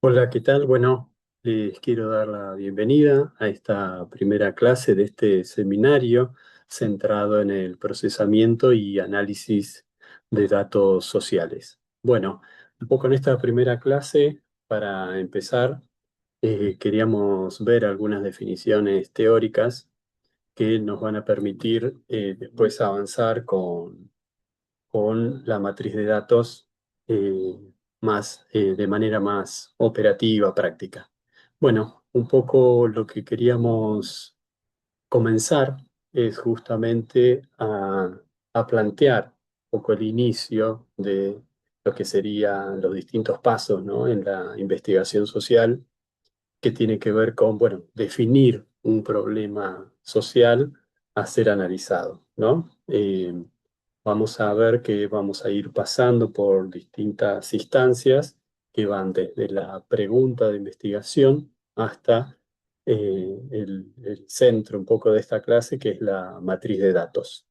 Hola, ¿qué tal? Bueno, les quiero dar la bienvenida a esta primera clase de este seminario centrado en el procesamiento y análisis de datos sociales. Bueno, un poco en esta primera clase, para empezar, queríamos ver algunas definiciones teóricas que nos van a permitir después avanzar con la matriz de datos de manera más operativa, práctica. Bueno, un poco lo que queríamos comenzar es justamente a plantear un poco el inicio de lo que serían los distintos pasos, ¿no?, en la investigación social, que tiene que ver con, bueno, definir un problema social a ser analizado, ¿no? Vamos a ver que vamos a ir pasando por distintas instancias que van desde la pregunta de investigación hasta el centro un poco de esta clase, que es la matriz de datos.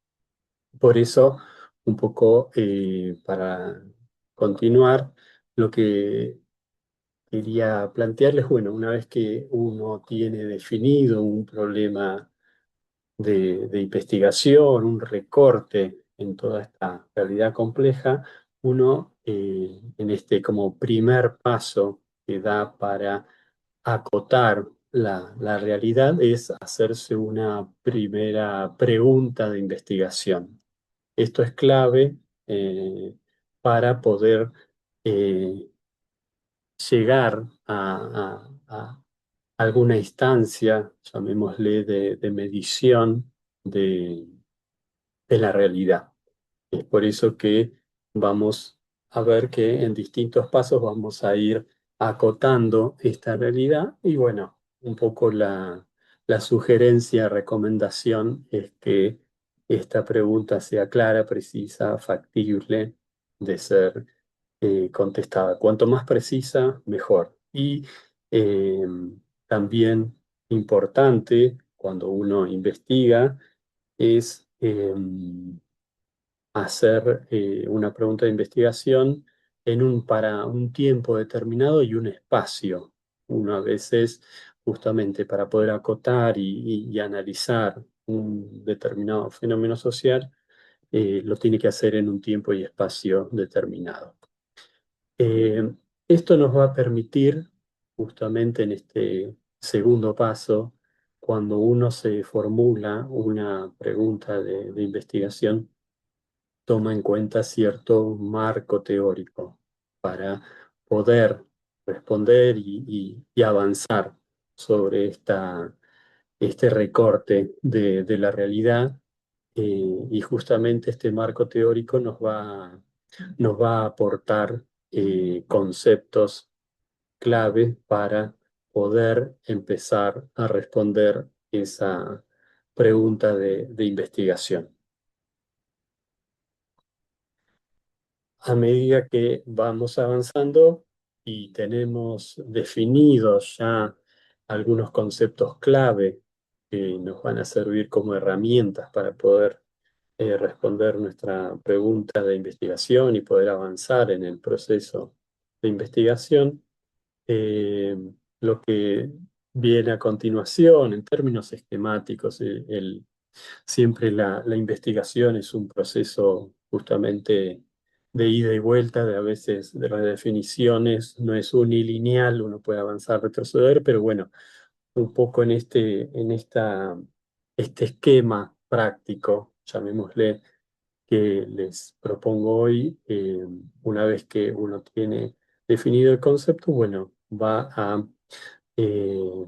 Por eso, un poco para continuar, lo que quería plantearles, bueno, una vez que uno tiene definido un problema de investigación, un recorte en toda esta realidad compleja, uno en este como primer paso que da para acotar la realidad es hacerse una primera pregunta de investigación. Esto es clave para poder eh, llegar a alguna instancia, llamémosle, de medición de, de la realidad. Es por eso que vamos a ver que en distintos pasos vamos a ir acotando esta realidad y bueno, un poco la sugerencia, recomendación es que esta pregunta sea clara, precisa, factible de ser contestada. Cuanto más precisa, mejor. Y eh, también importante cuando uno investiga es hacer una pregunta de investigación para un tiempo determinado y un espacio. Uno a veces, justamente para poder acotar y analizar un determinado fenómeno social, lo tiene que hacer en un tiempo y espacio determinado. Eh, Esto nos va a permitir, justamente en este segundo paso, cuando uno se formula una pregunta de investigación, toma en cuenta cierto marco teórico para poder responder y avanzar sobre este recorte de la realidad. Y justamente este marco teórico nos va a aportar conceptos clave para poder empezar a responder esa pregunta de investigación. A medida que vamos avanzando y tenemos definidos ya algunos conceptos clave que nos van a servir como herramientas para poder responder nuestra pregunta de investigación y poder avanzar en el proceso de investigación, eh, lo que viene a continuación en términos esquemáticos, siempre la investigación es un proceso justamente de ida y vuelta, de a veces de redefiniciones, no es unilineal, uno puede avanzar, retroceder, pero bueno, un poco este esquema práctico, llamémosle, que les propongo hoy, una vez que uno tiene definido el concepto, bueno, va a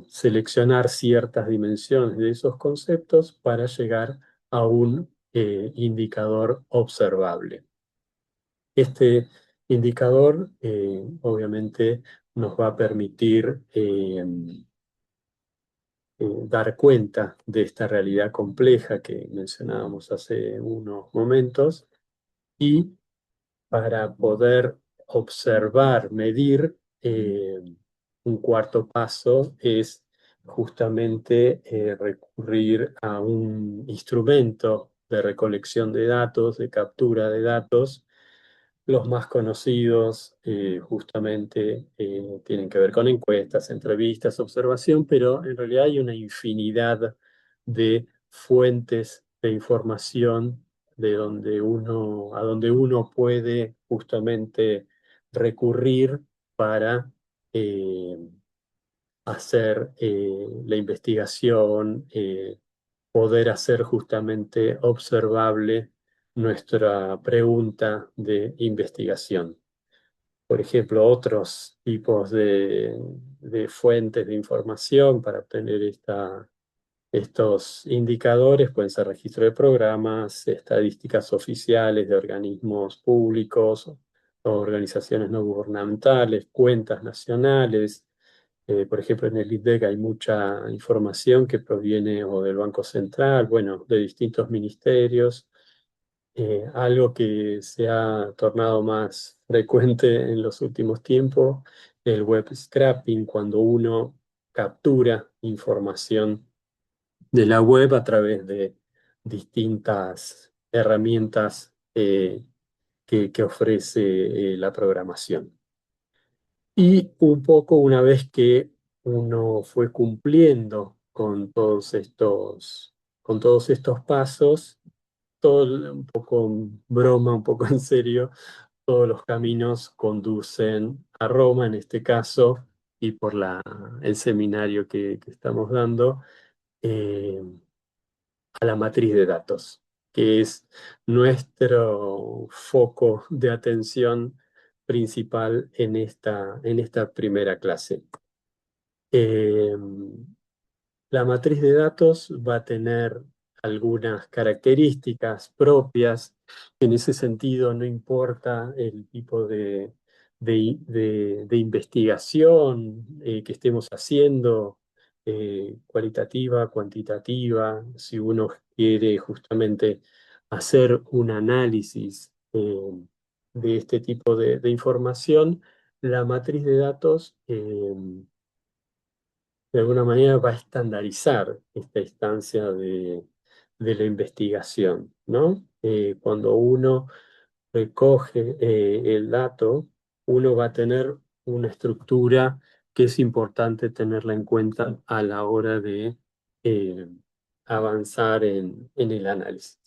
seleccionar ciertas dimensiones de esos conceptos para llegar a un indicador observable. Este indicador obviamente nos va a permitir dar cuenta de esta realidad compleja que mencionábamos hace unos momentos y para poder observar, medir, un cuarto paso es justamente recurrir a un instrumento de recolección de datos, de captura de datos, los más conocidos justamente tienen que ver con encuestas, entrevistas, observación, pero en realidad hay una infinidad de fuentes de información a donde uno puede justamente recurrir para eh, hacer la investigación, poder hacer justamente observable nuestra pregunta de investigación. Por ejemplo, otros tipos de fuentes de información para obtener estos indicadores pueden ser registro de programas, estadísticas oficiales de organismos públicos o organizaciones no gubernamentales, cuentas nacionales. Por ejemplo, en el IDEC hay mucha información que proviene o del Banco Central, bueno, de distintos ministerios. Algo que se ha tornado más frecuente en los últimos tiempos, el web scraping, cuando uno captura información de la web a través de distintas herramientas que ofrece la programación. Y un poco una vez que uno fue cumpliendo con todos estos pasos, todo un poco en broma, un poco en serio, todos los caminos conducen a Roma en este caso, y por el seminario que estamos dando, eh, a la matriz de datos, que es nuestro foco de atención principal en esta primera clase. Eh, la matriz de datos va a tener algunas características propias. En ese sentido, no importa el tipo de investigación que estemos haciendo, cualitativa, cuantitativa, si uno quiere justamente hacer un análisis de este tipo de información, la matriz de datos de alguna manera va a estandarizar esta instancia de la investigación, ¿no? Cuando uno recoge el dato, uno va a tener una estructura que es importante tenerla en cuenta a la hora de eh, avanzar en el análisis.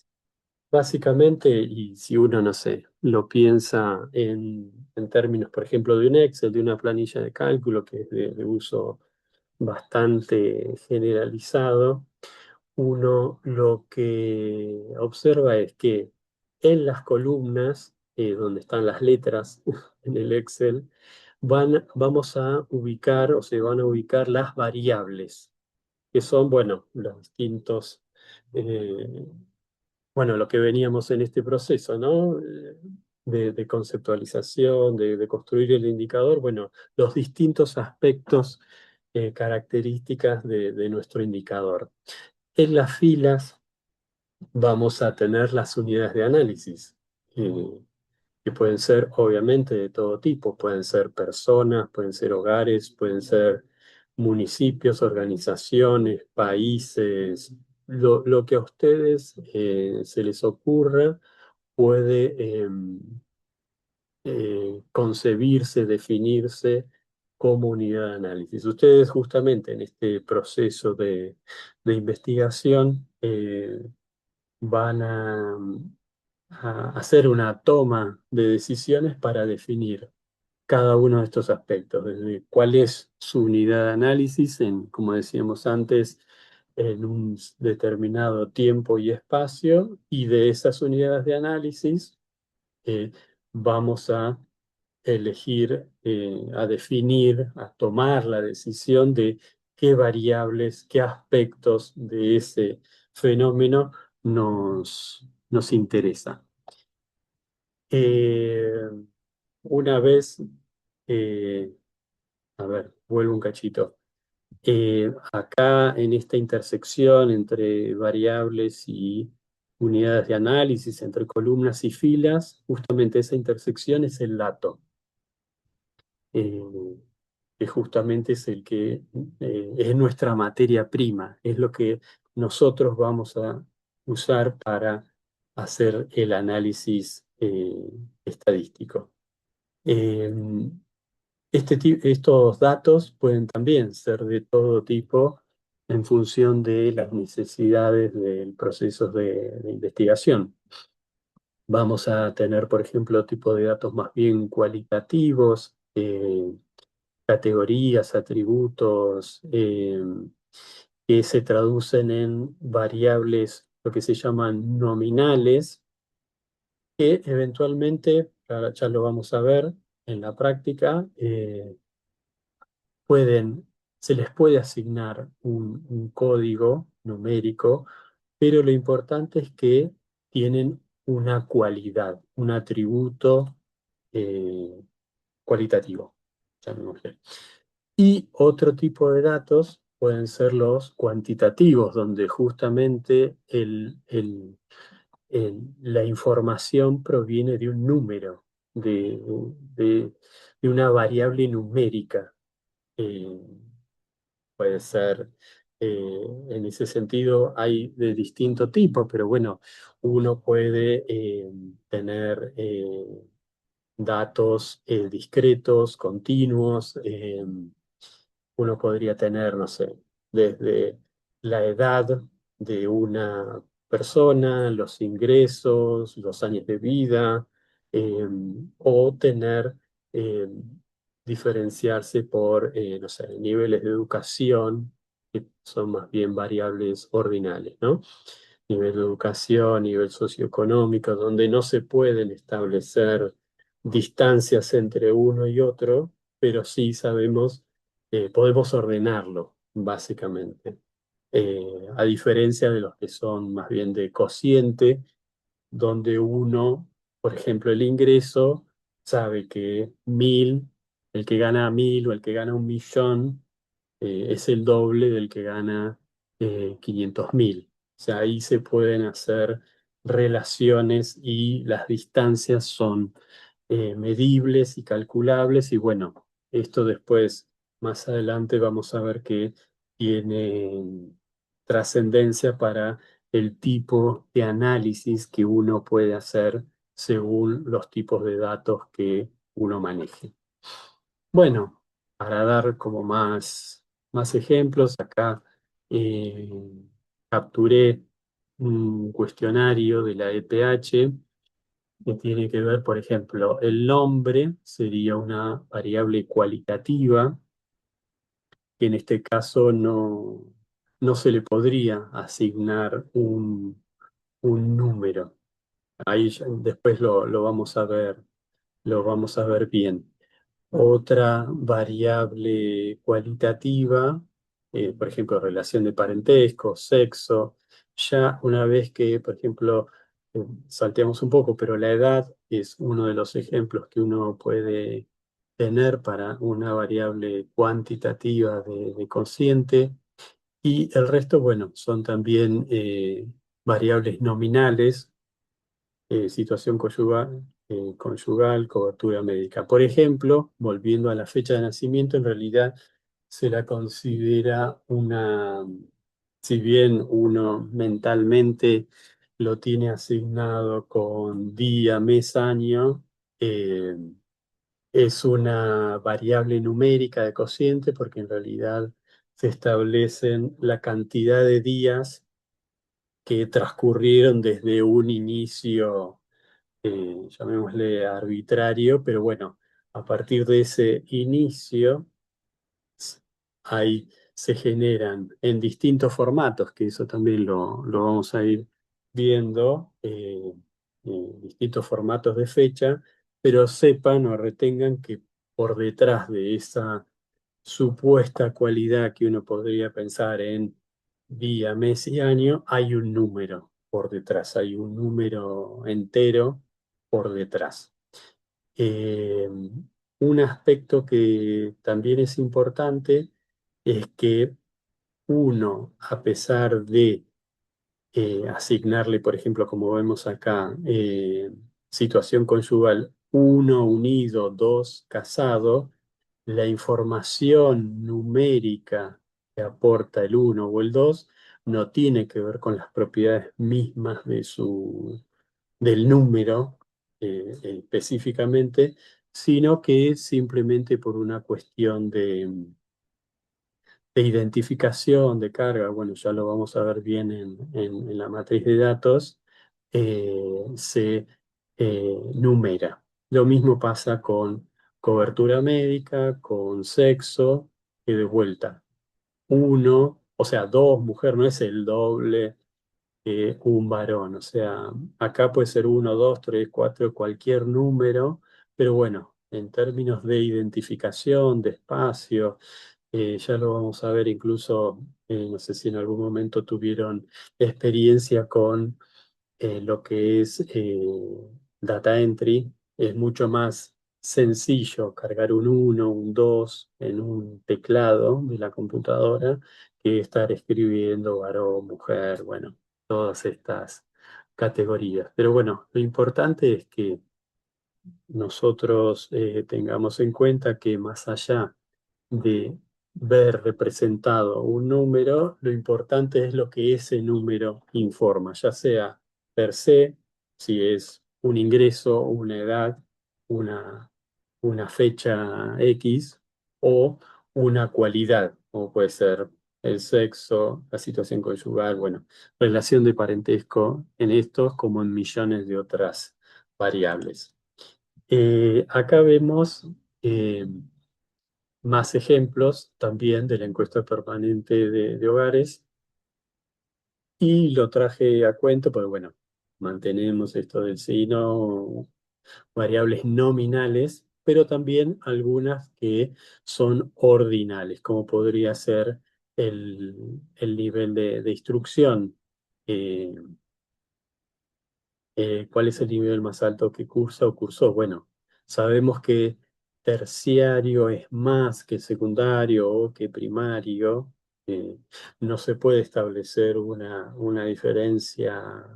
Básicamente, y si uno, no sé, lo piensa en términos, por ejemplo, de un Excel, de una planilla de cálculo que es de uso bastante generalizado, uno lo que observa es que en las columnas, donde están las letras en el Excel, vamos a ubicar o se van a ubicar las variables, que son, bueno, los distintos, eh, bueno, lo que veníamos en este proceso, ¿no? De conceptualización, de construir el indicador, bueno, los distintos aspectos, características de nuestro indicador. En las filas vamos a tener las unidades de análisis, que pueden ser obviamente de todo tipo, pueden ser personas, pueden ser hogares, pueden ser municipios, organizaciones, países, lo que a ustedes se les ocurra puede concebirse, definirse como unidad de análisis. Ustedes justamente en este proceso de investigación van a hacer una toma de decisiones para definir cada uno de estos aspectos, desde cuál es su unidad de análisis, como decíamos antes, en un determinado tiempo y espacio, y de esas unidades de análisis eh, vamos a elegir, a definir, a tomar la decisión de qué variables, qué aspectos de ese fenómeno nos interesa. Eh, una vez, eh, a ver, vuelvo un cachito. Acá en esta intersección entre variables y unidades de análisis, entre columnas y filas, justamente esa intersección es el dato, eh, que justamente es el que es nuestra materia prima, es lo que nosotros vamos a usar para hacer el análisis estadístico. Eh, Estos datos pueden también ser de todo tipo en función de las necesidades del proceso de investigación. Vamos a tener, por ejemplo, tipo de datos más bien cualitativos, categorías, atributos, que se traducen en variables, lo que se llaman nominales, que eventualmente, ya lo vamos a ver en la práctica, pueden, se les puede asignar un código numérico, pero lo importante es que tienen una cualidad, un atributo eh, cualitativo, llamémosle. Y otro tipo de datos pueden ser los cuantitativos, donde justamente la información proviene de un número, de, de- de una variable numérica. Eh, Puede ser, en ese sentido, hay de distinto tipo, pero bueno, uno puede tener datos discretos, continuos. Uno podría tener, no sé, desde la edad de una persona, los ingresos, los años de vida, o tener, eh, diferenciarse por, no sé, niveles de educación, que son más bien variables ordinales, ¿no? Nivel de educación, nivel socioeconómico, donde no se pueden establecer distancias entre uno y otro, pero sí sabemos, podemos ordenarlo, básicamente. A diferencia de los que son más bien de cociente, donde uno, por ejemplo, el ingreso, sabe que 1.000, el que gana 1.000 o el que gana 1.000.000, es el doble del que gana 500.000. O sea, ahí se pueden hacer relaciones y las distancias son medibles y calculables. Y bueno, esto después, más adelante, vamos a ver que tiene trascendencia para el tipo de análisis que uno puede hacer según los tipos de datos que uno maneje. Bueno, para dar como más ejemplos, acá eh, capturé un cuestionario de la EPH que tiene que ver, por ejemplo, el nombre sería una variable cualitativa, que en este caso no se le podría asignar un número. Ahí después lo vamos a ver, lo vamos a ver bien. Otra variable cualitativa, por ejemplo, relación de parentesco, sexo. Ya una vez que, por ejemplo, salteamos un poco, pero la edad es uno de los ejemplos que uno puede tener para una variable cuantitativa de cociente. Y el resto, bueno, son también variables nominales, situación conyugal, cobertura médica. Por ejemplo, volviendo a la fecha de nacimiento, en realidad se la considera una, si bien uno mentalmente lo tiene asignado con día, mes, año, eh, es una variable numérica de cociente porque en realidad se establecen la cantidad de días que transcurrieron desde un inicio, llamémosle arbitrario, pero bueno, a partir de ese inicio, ahí se generan en distintos formatos, que eso también lo vamos a ir viendo, distintos formatos de fecha, pero sepan o retengan que por detrás de esa supuesta cualidad que uno podría pensar en día, mes y año, hay un número por detrás, hay un número entero por detrás. Eh, un aspecto que también es importante es que uno, a pesar de asignarle, por ejemplo, como vemos acá, situación conyugal uno unido, dos casado, la información numérica que aporta el uno o el 2 no tiene que ver con las propiedades mismas del número específicamente, sino que simplemente por una cuestión de identificación, de carga, bueno, ya lo vamos a ver bien en la matriz de datos, se numera. Lo mismo pasa con cobertura médica, con sexo, y de vuelta, uno, o sea, dos, mujer no es el doble un varón. O sea, acá puede ser uno, dos, tres, cuatro, cualquier número, pero bueno, en términos de identificación, de espacio, ya lo vamos a ver incluso, no sé si en algún momento tuvieron experiencia con lo que es data entry. Es mucho más sencillo cargar un uno, un 2 en un teclado de la computadora que estar escribiendo varón, mujer, bueno, todas estas categorías. Pero bueno, lo importante es que nosotros tengamos en cuenta que más allá de ver representado un número, lo importante es lo que ese número informa, ya sea per se, si es un ingreso, una edad, una, una fecha X, o una cualidad, como puede ser el sexo, la situación conyugal, bueno, relación de parentesco en estos como en millones de otras variables. Acá vemos más ejemplos también de la encuesta permanente de hogares y lo traje a cuento, porque bueno, mantenemos esto del sí, no, variables nominales, pero también algunas que son ordinales, como podría ser el nivel de instrucción. Eh, ¿Cuál es el nivel más alto que cursa o cursó? Bueno, sabemos que terciario es más que secundario o que primario. Eh, no se puede establecer una diferencia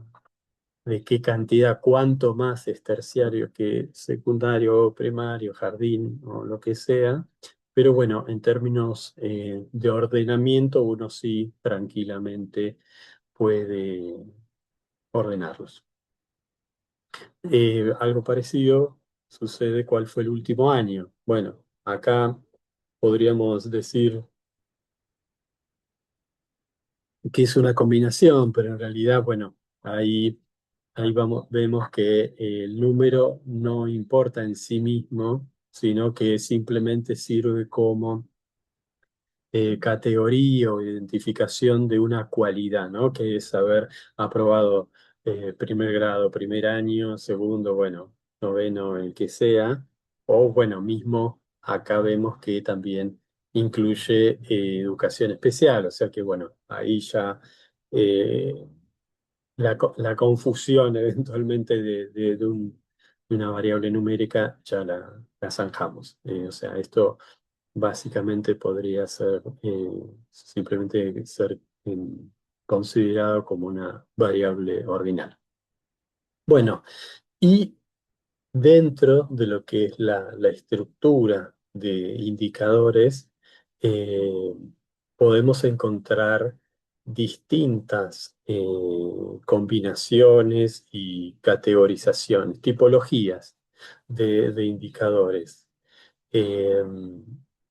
de qué cantidad, cuánto más es terciario que secundario o primario, jardín o lo que sea. Pero bueno, en términos de ordenamiento, uno sí tranquilamente puede ordenarlos. Algo parecido sucede cuál fue el último año. Bueno, acá podríamos decir que es una combinación, pero en realidad, bueno, ahí vamos, vemos que el número no importa en sí mismo, sino que simplemente sirve como categoría o identificación de una cualidad, ¿no? Que es haber aprobado primer grado, primer año, segundo, bueno, noveno, el que sea, o bueno, mismo acá vemos que también incluye educación especial, o sea que bueno, ahí ya eh, la confusión eventualmente de una variable numérica ya la zanjamos. O sea, esto básicamente podría ser simplemente ser considerado como una variable ordinal. Bueno, y dentro de lo que es la estructura de indicadores, eh, podemos encontrar distintas combinaciones y categorizaciones, tipologías de indicadores. Eh,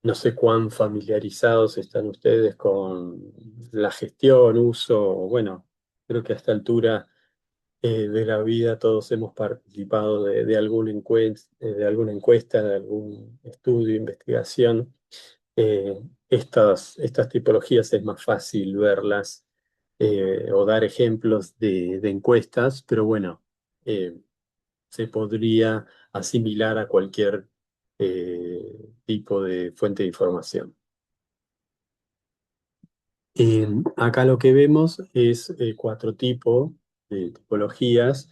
no sé cuán familiarizados están ustedes con la gestión, uso, bueno, creo que a esta altura de la vida todos hemos participado de alguna encuesta, de algún estudio, investigación. Estas tipologías es más fácil verlas o dar ejemplos de encuestas, pero bueno, se podría asimilar a cualquier tipo de fuente de información. Acá lo que vemos es cuatro tipos de tipologías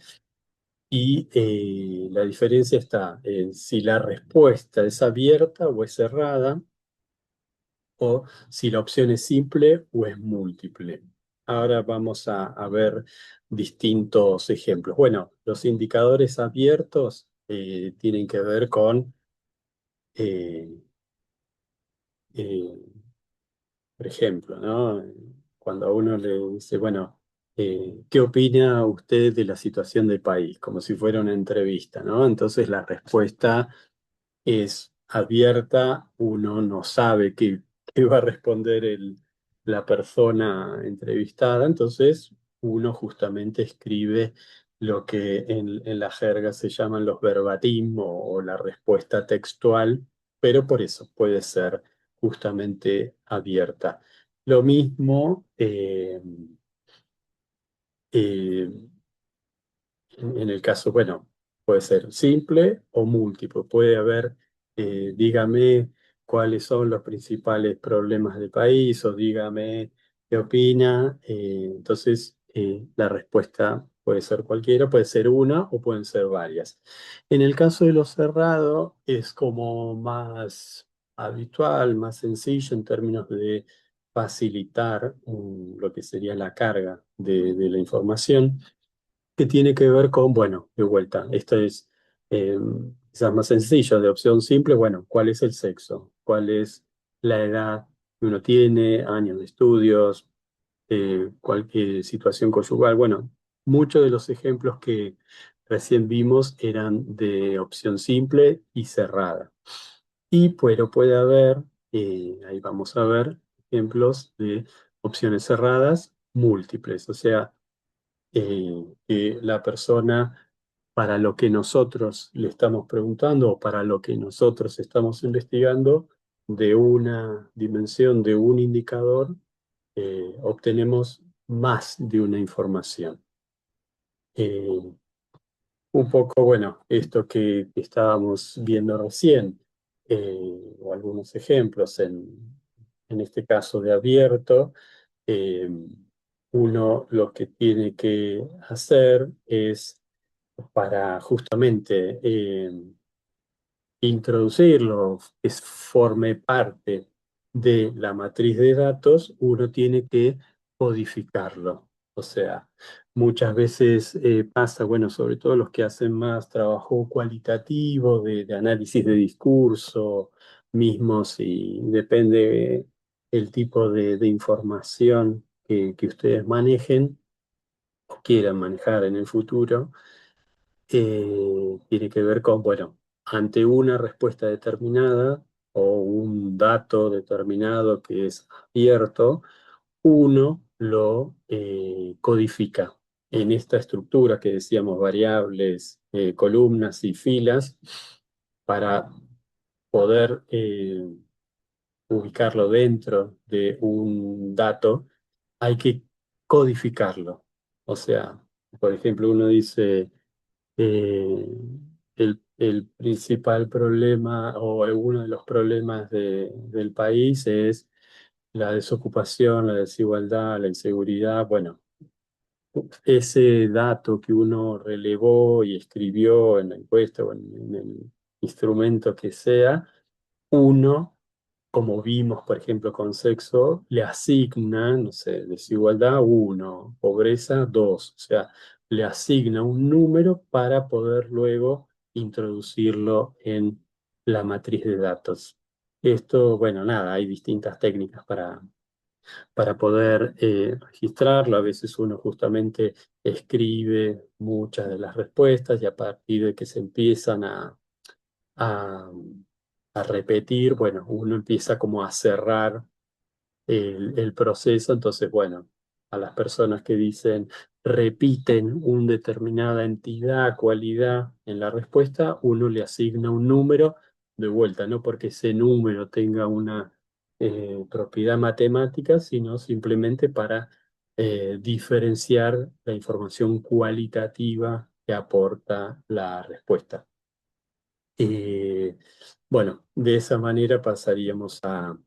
y la diferencia está en si la respuesta es abierta o es cerrada o si la opción es simple o es múltiple. Ahora vamos a ver distintos ejemplos. Bueno, los indicadores abiertos tienen que ver con eh, eh, por ejemplo, ¿no? Cuando a uno le dice, bueno, ¿qué opina usted de la situación del país? Como si fuera una entrevista, ¿no? Entonces la respuesta es abierta, uno no sabe qué va a responder la persona entrevistada, entonces uno justamente escribe lo que en la jerga se llaman los verbatim o la respuesta textual, pero por eso puede ser justamente abierta. Lo mismo eh, en el caso, bueno, puede ser simple o múltiple. Puede haber, dígame cuáles son los principales problemas del país o dígame qué opina. Entonces, la respuesta puede ser cualquiera, puede ser una o pueden ser varias. En el caso de lo cerrado, es como más habitual, más sencillo en términos de facilitar lo que sería la carga de la información que tiene que ver con, bueno, de vuelta, esto es eh, quizás más sencillo, de opción simple, bueno, ¿cuál es el sexo? ¿Cuál es la edad que uno tiene, años de estudios, cualquier situación conyugal? Bueno, muchos de los ejemplos que recién vimos eran de opción simple y cerrada. Y pero puede haber, ahí vamos a ver ejemplos de opciones cerradas múltiples, o sea, que la persona para lo que nosotros le estamos preguntando o para lo que nosotros estamos investigando, de una dimensión, de un indicador, obtenemos más de una información. Eh, un poco, bueno, esto que estábamos viendo recién, o algunos ejemplos en este caso de abierto, eh, uno lo que tiene que hacer es para justamente introducirlo, que forme parte de la matriz de datos, uno tiene que codificarlo. O sea, muchas veces pasa, bueno, sobre todo los que hacen más trabajo cualitativo de análisis de discurso mismo, si depende el tipo de información que ustedes manejen o quieran manejar en el futuro, tiene que ver con, bueno, ante una respuesta determinada o un dato determinado que es abierto, uno lo codifica en esta estructura que decíamos, variables, columnas y filas, para poder ubicarlo dentro de un dato, hay que codificarlo. O sea, por ejemplo, uno dice el principal problema o uno de los problemas del país es la desocupación, la desigualdad, la inseguridad. Bueno, ese dato que uno relevó y escribió en la encuesta o en el instrumento que sea, uno, como vimos, por ejemplo, con sexo, le asigna, no sé, desigualdad uno, pobreza 2, o sea, le asigna un número para poder luego introducirlo en la matriz de datos. Esto, bueno, nada, hay distintas técnicas para poder registrarlo. A veces uno justamente escribe muchas de las respuestas y a partir de que se empiezan a, a repetir, bueno, uno empieza como a cerrar el proceso, entonces, bueno, a las personas que dicen, repiten una determinada entidad, cualidad en la respuesta, uno le asigna un número de vuelta, no porque ese número tenga una propiedad matemática, sino simplemente para diferenciar la información cualitativa que aporta la respuesta. Eh, bueno, de esa manera pasaríamos a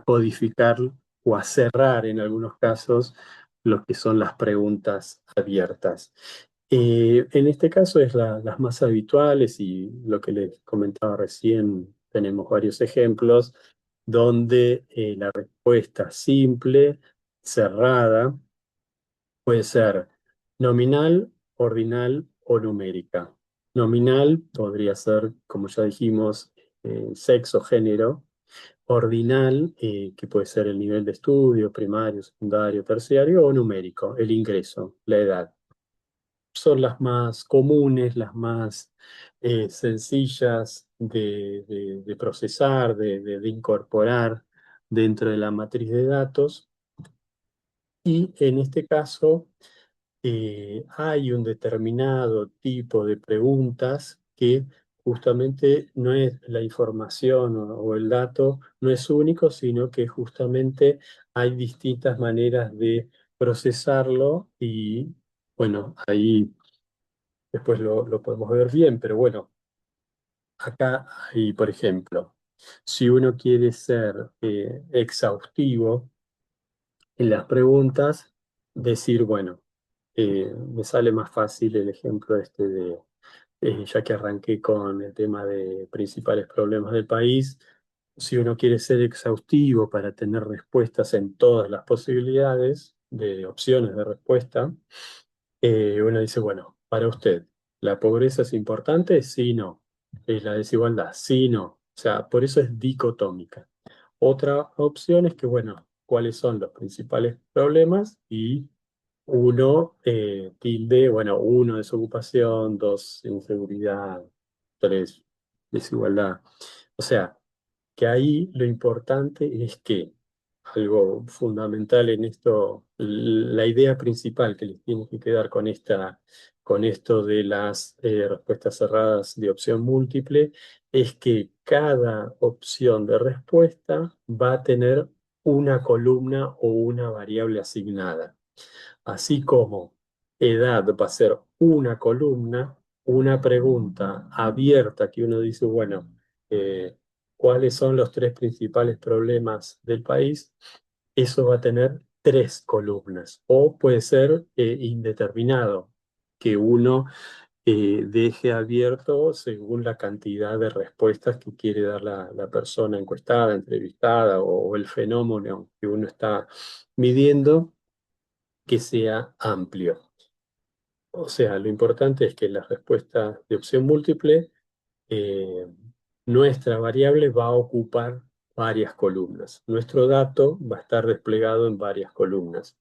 codificar o a cerrar en algunos casos lo que son las preguntas abiertas. En este caso es las más habituales y lo que les comentaba recién, tenemos varios ejemplos donde la respuesta simple, cerrada, puede ser nominal, ordinal o numérica. Nominal podría ser, como ya dijimos, sexo, género. Ordinal, que puede ser el nivel de estudio, primario, secundario, terciario, o numérico, el ingreso, la edad. son las más comunes, las más sencillas de procesar, de incorporar dentro de la matriz de datos. Y en este caso hay un determinado tipo de preguntas que justamente no es la información o el dato, no es único, sino que justamente hay distintas maneras de procesarlo y bueno, ahí después lo podemos ver bien, pero bueno, acá hay, por ejemplo, si uno quiere ser exhaustivo en las preguntas, decir, bueno, me sale más fácil el ejemplo este de, ya que arranqué con el tema de principales problemas del país, si uno quiere ser exhaustivo para tener respuestas en todas las posibilidades de opciones de respuesta, uno dice, bueno, para usted, ¿la pobreza es importante? Sí, no. La desigualdad, sí, no. O sea, por eso es dicotómica. Otra opción es que, bueno, ¿cuáles son los principales problemas? Y uno, tilde, bueno, uno, desocupación, dos, inseguridad, tres, desigualdad. O sea, que ahí lo importante es que algo fundamental en esto, la idea principal que les tiene que quedar con con esto de las respuestas cerradas de opción múltiple, es que cada opción de respuesta va a tener una columna o una variable asignada. Así como edad va a ser una columna, una pregunta abierta que uno dice, bueno, ¿cuáles son los tres principales problemas del país? Eso va a tener tres columnas o puede ser indeterminado, que uno deje abierto según la cantidad de respuestas que quiere dar la persona encuestada, entrevistada o el fenómeno que uno está midiendo, que sea amplio. O sea, lo importante es que en las respuestas de opción múltiple, eh, nuestra variable va a ocupar varias columnas. Nuestro dato va a estar desplegado en varias columnas.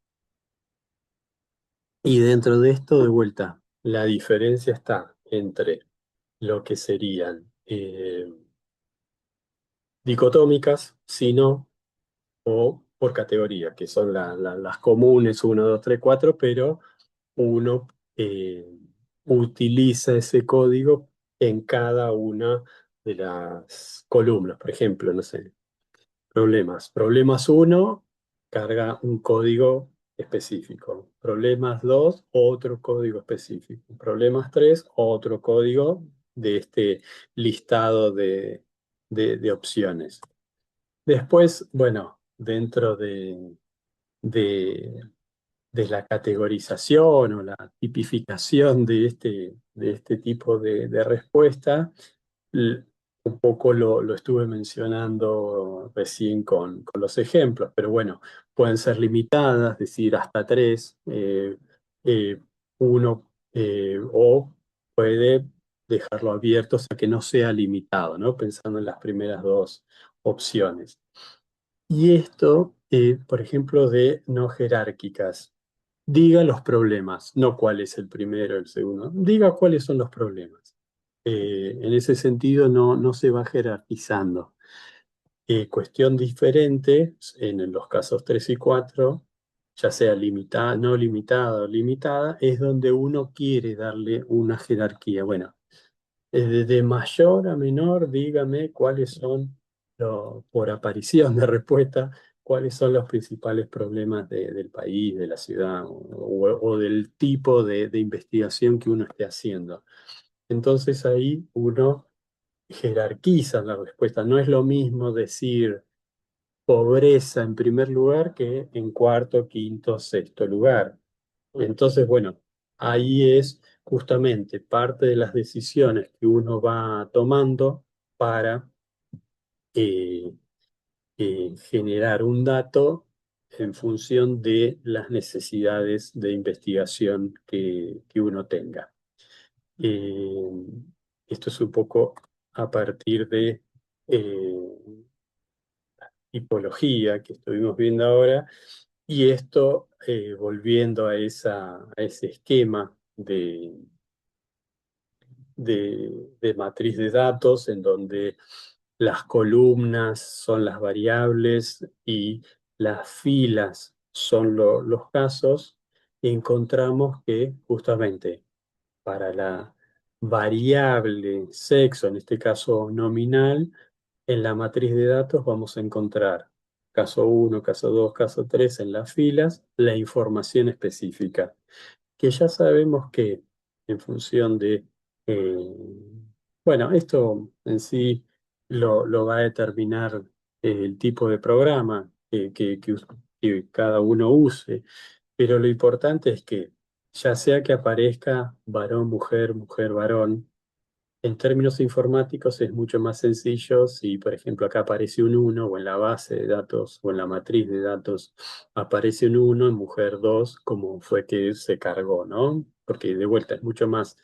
Y dentro de esto, de vuelta, la diferencia está entre lo que serían dicotómicas, si no, o por categoría, que son las comunes uno 2 3 4 pero uno utiliza ese código en cada una de las columnas. Por ejemplo, no sé, problemas. Problemas uno carga un código específico. Problemas 2 otro código específico. Problemas 3 otro código de este listado de opciones. Después, bueno, dentro de de la categorización o la tipificación de este tipo de respuesta, l- un poco lo estuve mencionando recién con los ejemplos, pero bueno, pueden ser limitadas, es decir, hasta tres, eh, uno, o puede dejarlo abierto, o sea, que no sea limitado, ¿no? Pensando en las primeras dos opciones. Y esto, por ejemplo, de no jerárquicas. Diga los problemas, no cuál es el primero, el segundo. Diga cuáles son los problemas. En ese sentido, no se va jerarquizando. Cuestión diferente en los casos 3 y 4, ya sea limitada, no limitada o limitada, es donde uno quiere darle una jerarquía. Bueno, de mayor a menor, dígame cuáles son, por aparición de respuesta, cuáles son los principales problemas del país, de la ciudad o del tipo de investigación que uno esté haciendo. Entonces ahí uno jerarquiza la respuesta. No es lo mismo decir pobreza en primer lugar que en cuarto, quinto, sexto lugar. Entonces, bueno, ahí es justamente parte de las decisiones que uno va tomando para eh, generar un dato en función de las necesidades de investigación que uno tenga. Eh, Esto es un poco a partir de tipología que estuvimos viendo ahora, y esto volviendo a ese esquema de matriz de datos en donde las columnas son las variables y las filas son los casos, encontramos que justamente para la variable sexo, en este caso nominal, en la matriz de datos vamos a encontrar caso uno, caso 2, caso 3 en las filas, la información específica que ya sabemos que en función de, eh, bueno, esto en sí lo va a determinar el tipo de programa que cada uno use, pero lo importante es que ya sea que aparezca varón, mujer, mujer, varón, en términos informáticos es mucho más sencillo si, por ejemplo, acá aparece un uno o en la base de datos o en la matriz de datos aparece un uno en mujer 2 como fue que se cargó, ¿no? Porque de vuelta es mucho más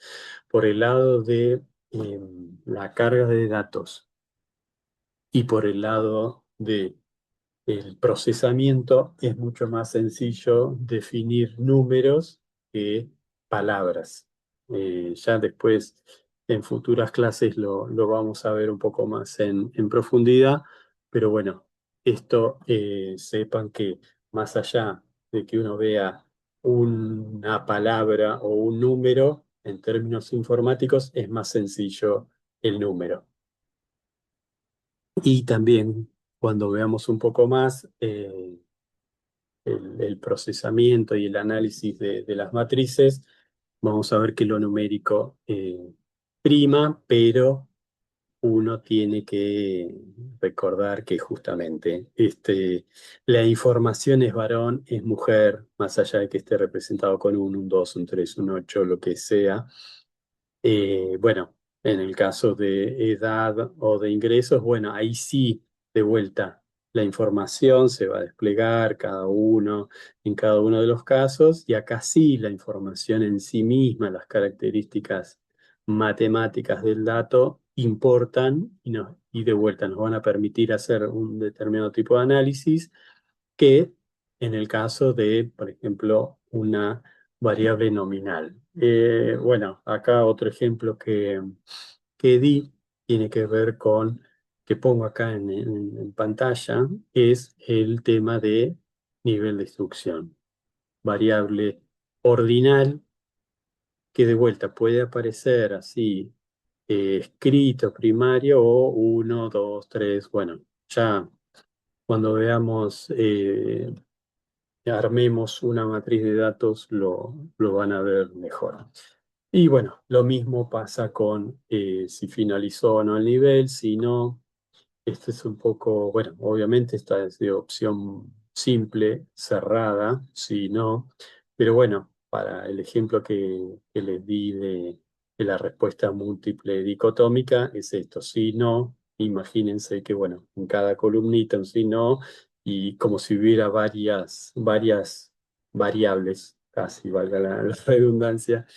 por el lado de la carga de datos y por el lado de el procesamiento es mucho más sencillo definir números que palabras. Ya después, en futuras clases, lo vamos a ver un poco más en profundidad, pero bueno, esto sepan que más allá de que uno vea una palabra o un número, en términos informáticos, es más sencillo el número. Y también cuando veamos un poco más el procesamiento y el análisis de las matrices, vamos a ver que lo numérico prima, pero uno tiene que recordar que justamente la información es varón, es mujer, más allá de que esté representado con un 2, un 3, un 8, lo que sea. Bueno, en el caso de edad o de ingresos, bueno, ahí sí, de vuelta, la información se va a desplegar cada uno en cada uno de los casos y acá sí la información en sí misma, las características matemáticas del dato importan y de vuelta nos van a permitir hacer un determinado tipo de análisis que en el caso de, por ejemplo, una variable nominal. Bueno, acá otro ejemplo que di tiene que ver con, que pongo acá en pantalla, es el tema de nivel de instrucción. Variable ordinal que de vuelta puede aparecer así, escrito primario o uno 2 3 bueno, ya cuando veamos armemos una matriz de datos, lo van a ver mejor. Y bueno, lo mismo pasa con si finalizó o no el nivel, si no, este es un poco, bueno, obviamente esta es de opción simple, cerrada, si no, pero bueno, para el ejemplo que les di de la respuesta múltiple dicotómica es esto, si no, imagínense que, bueno, en cada columnita un si no, y como si hubiera varias variables, casi valga la redundancia,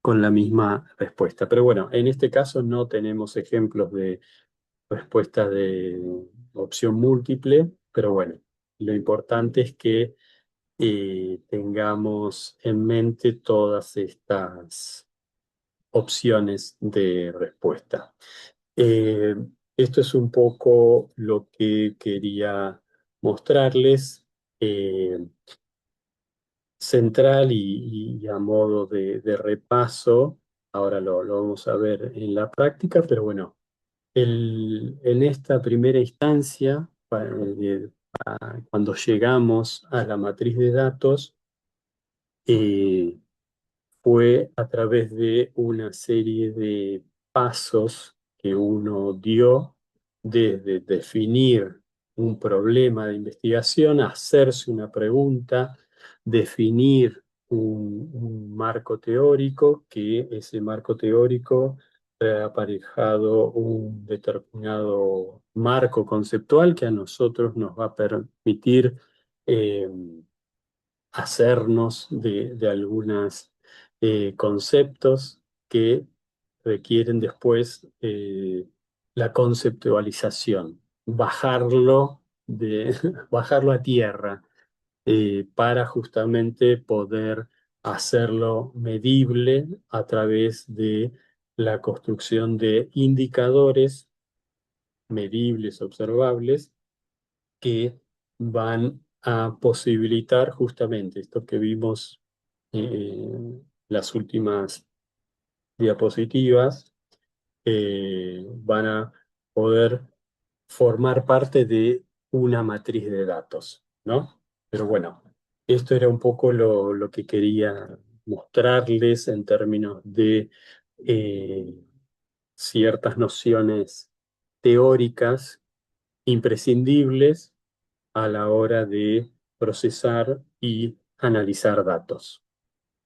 con la misma respuesta. Pero bueno, en este caso no tenemos ejemplos de respuesta de opción múltiple, pero bueno, lo importante es que tengamos en mente todas estas opciones de respuesta. Eh, Esto es un poco lo que quería mostrarles. Central y a modo de repaso, ahora lo vamos a ver en la práctica, pero bueno, en esta primera instancia, cuando llegamos a la matriz de datos, eh, fue a través de una serie de pasos que uno dio desde definir un problema de investigación, hacerse una pregunta, definir un marco teórico, que ese marco teórico ha aparejado un determinado marco conceptual que a nosotros nos va a permitir eh, hacernos de algunos conceptos que requieren después la conceptualización, bajarlo, bajarlo a tierra para justamente poder hacerlo medible a través de la construcción de indicadores medibles, observables, que van a posibilitar justamente esto que vimos en las últimas diapositivas, van a poder formar parte de una matriz de datos, ¿no? Pero bueno, esto era un poco lo que quería mostrarles en términos de eh, ciertas nociones teóricas imprescindibles a la hora de procesar y analizar datos,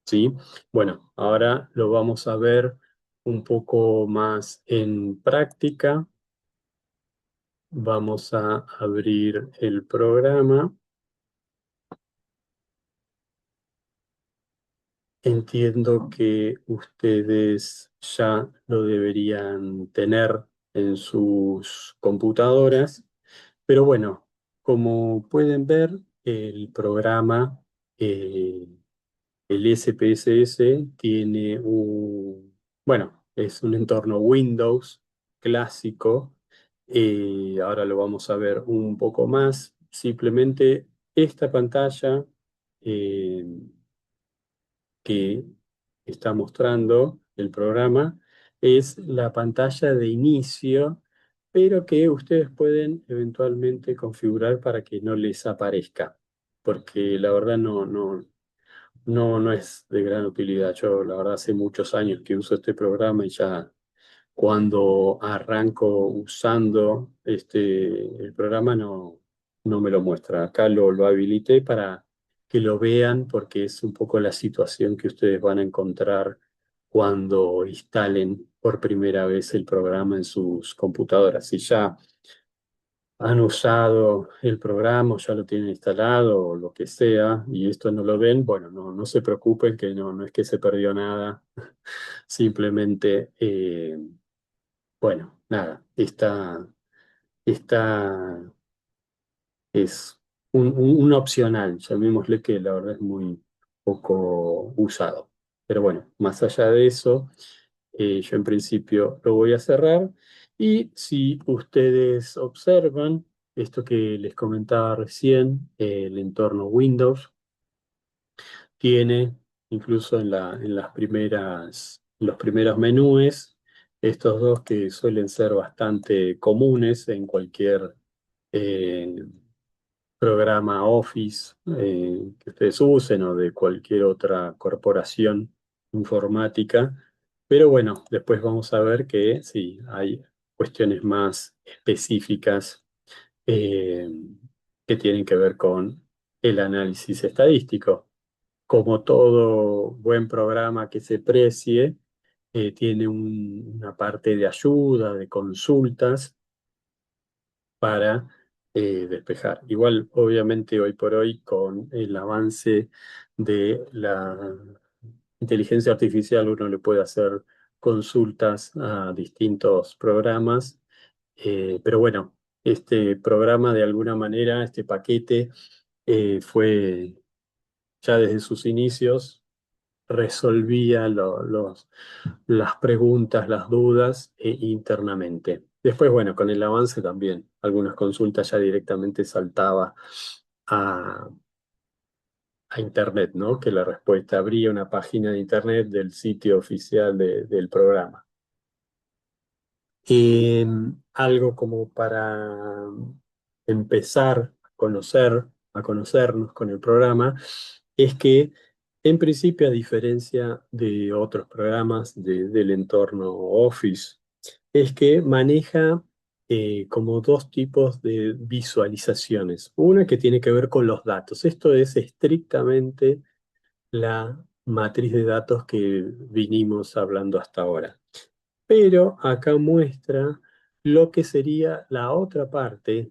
¿sí? Bueno, ahora lo vamos a ver un poco más en práctica. Vamos a abrir el programa. Entiendo que ustedes ya lo deberían tener en sus computadoras, pero bueno, como pueden ver, el programa, eh, el SPSS, tiene bueno, es un entorno Windows clásico. Ahora lo vamos a ver un poco más. Simplemente esta pantalla eh, que está mostrando el programa es la pantalla de inicio, pero que ustedes pueden eventualmente configurar para que no les aparezca, porque la verdad no es de gran utilidad. Yo, la verdad, hace muchos años que uso este programa y ya cuando arranco usando el programa no me lo muestra. Acá lo habilité para que lo vean porque es un poco la situación que ustedes van a encontrar cuando instalen por primera vez el programa en sus computadoras. Si ya han usado el programa o ya lo tienen instalado o lo que sea y esto no lo ven, bueno, no se preocupen que no es que se perdió nada, simplemente, bueno, nada, está, es un opcional, llamémosle, que la verdad es muy poco usado. Pero bueno, más allá de eso, yo en principio lo voy a cerrar y si ustedes observan esto que les comentaba recién, el entorno Windows tiene incluso en las en los primeros menús, estos dos que suelen ser bastante comunes en cualquier eh, programa Office que ustedes usen o de cualquier otra corporación informática. Pero bueno, después vamos a ver que sí, hay cuestiones más específicas eh, que tienen que ver con el análisis estadístico. Como todo buen programa que se precie, tiene una parte de ayuda, de consultas para despejar. Igual, obviamente, hoy por hoy, con el avance de la inteligencia artificial, uno le puede hacer consultas a distintos programas, pero bueno, este programa de alguna manera, este paquete, fue ya desde sus inicios, resolvía las preguntas, las dudas internamente. Después, bueno, con el avance también, algunas consultas ya directamente saltaba a, a Internet, ¿no? Que la respuesta abría una página de Internet del sitio oficial del programa. Y algo como para empezar a conocernos con el programa, es que en principio, a diferencia de otros programas del entorno Office, es que maneja como dos tipos de visualizaciones. Una que tiene que ver con los datos. Esto es estrictamente la matriz de datos que vinimos hablando hasta ahora. Pero acá muestra lo que sería la otra parte.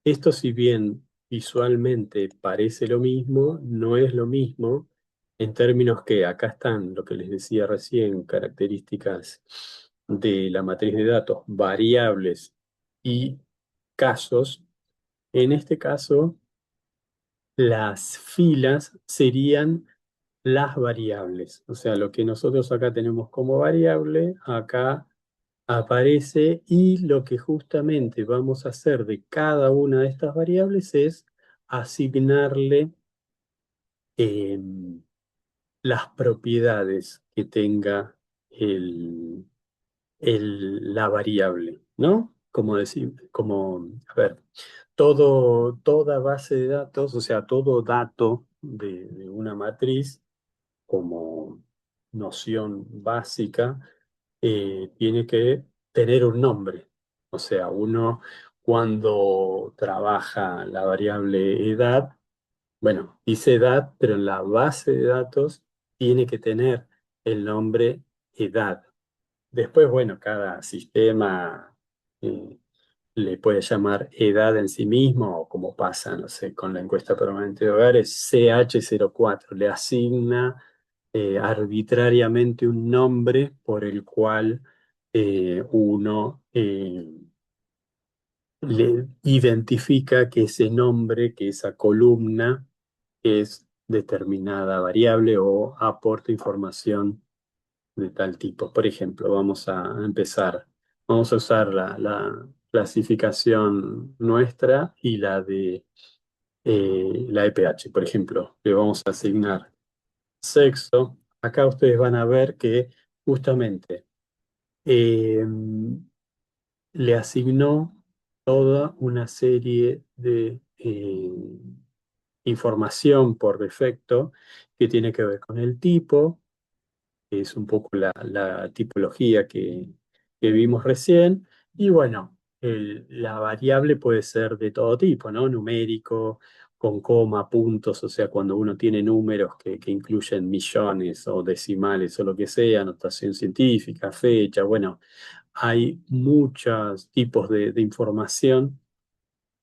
Esto, si bien visualmente parece lo mismo, no es lo mismo en términos que acá están, lo que les decía recién, características de la matriz de datos, variables y casos. En este caso, las filas serían las variables. O sea, lo que nosotros acá tenemos como variable, acá aparece y lo que justamente vamos a hacer de cada una de estas variables es asignarle eh, las propiedades que tenga el, la variable, ¿no? Como decir, como, a ver, toda base de datos, o sea, todo dato de una matriz como noción básica, tiene que tener un nombre. O sea, uno cuando trabaja la variable edad, bueno, dice edad, pero en la base de datos tiene que tener el nombre edad. Después, bueno, cada sistema eh, le puede llamar edad en sí mismo, o como pasa, no sé, con la encuesta permanente de hogares, CH04, le asigna arbitrariamente un nombre por el cual uno le identifica que ese nombre, que esa columna es determinada variable o aporta información de tal tipo. Por ejemplo, vamos a empezar, vamos a usar la clasificación nuestra y la de la EPH. Por ejemplo, le vamos a asignar sexo. Acá ustedes van a ver que justamente eh, le asignó toda una serie de información por defecto que tiene que ver con el tipo, que es un poco la tipología que vimos recién. Y bueno, la variable puede ser de todo tipo, ¿no? Numérico, con coma, puntos, o sea, cuando uno tiene números que incluyen millones o decimales o lo que sea, notación científica, fecha, bueno, hay muchos tipos de información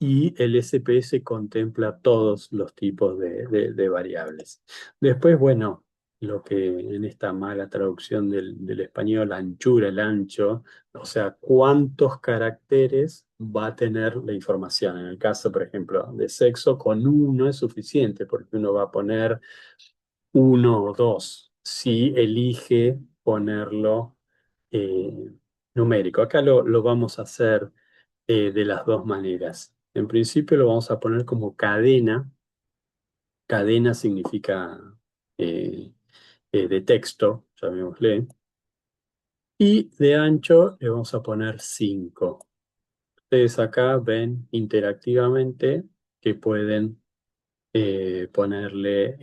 y el SPS contempla todos los tipos de variables. Después, bueno, lo que en esta mala traducción del español, anchura, el ancho, o sea, cuántos caracteres va a tener la información. En el caso, por ejemplo, de sexo, con uno es suficiente, porque uno va a poner uno o dos, si elige ponerlo numérico. Acá lo vamos a hacer de las dos maneras. En principio lo vamos a poner como cadena. Cadena significa eh, de texto, llamémosle. Y de ancho le vamos a poner 5. Ustedes acá ven interactivamente que pueden ponerle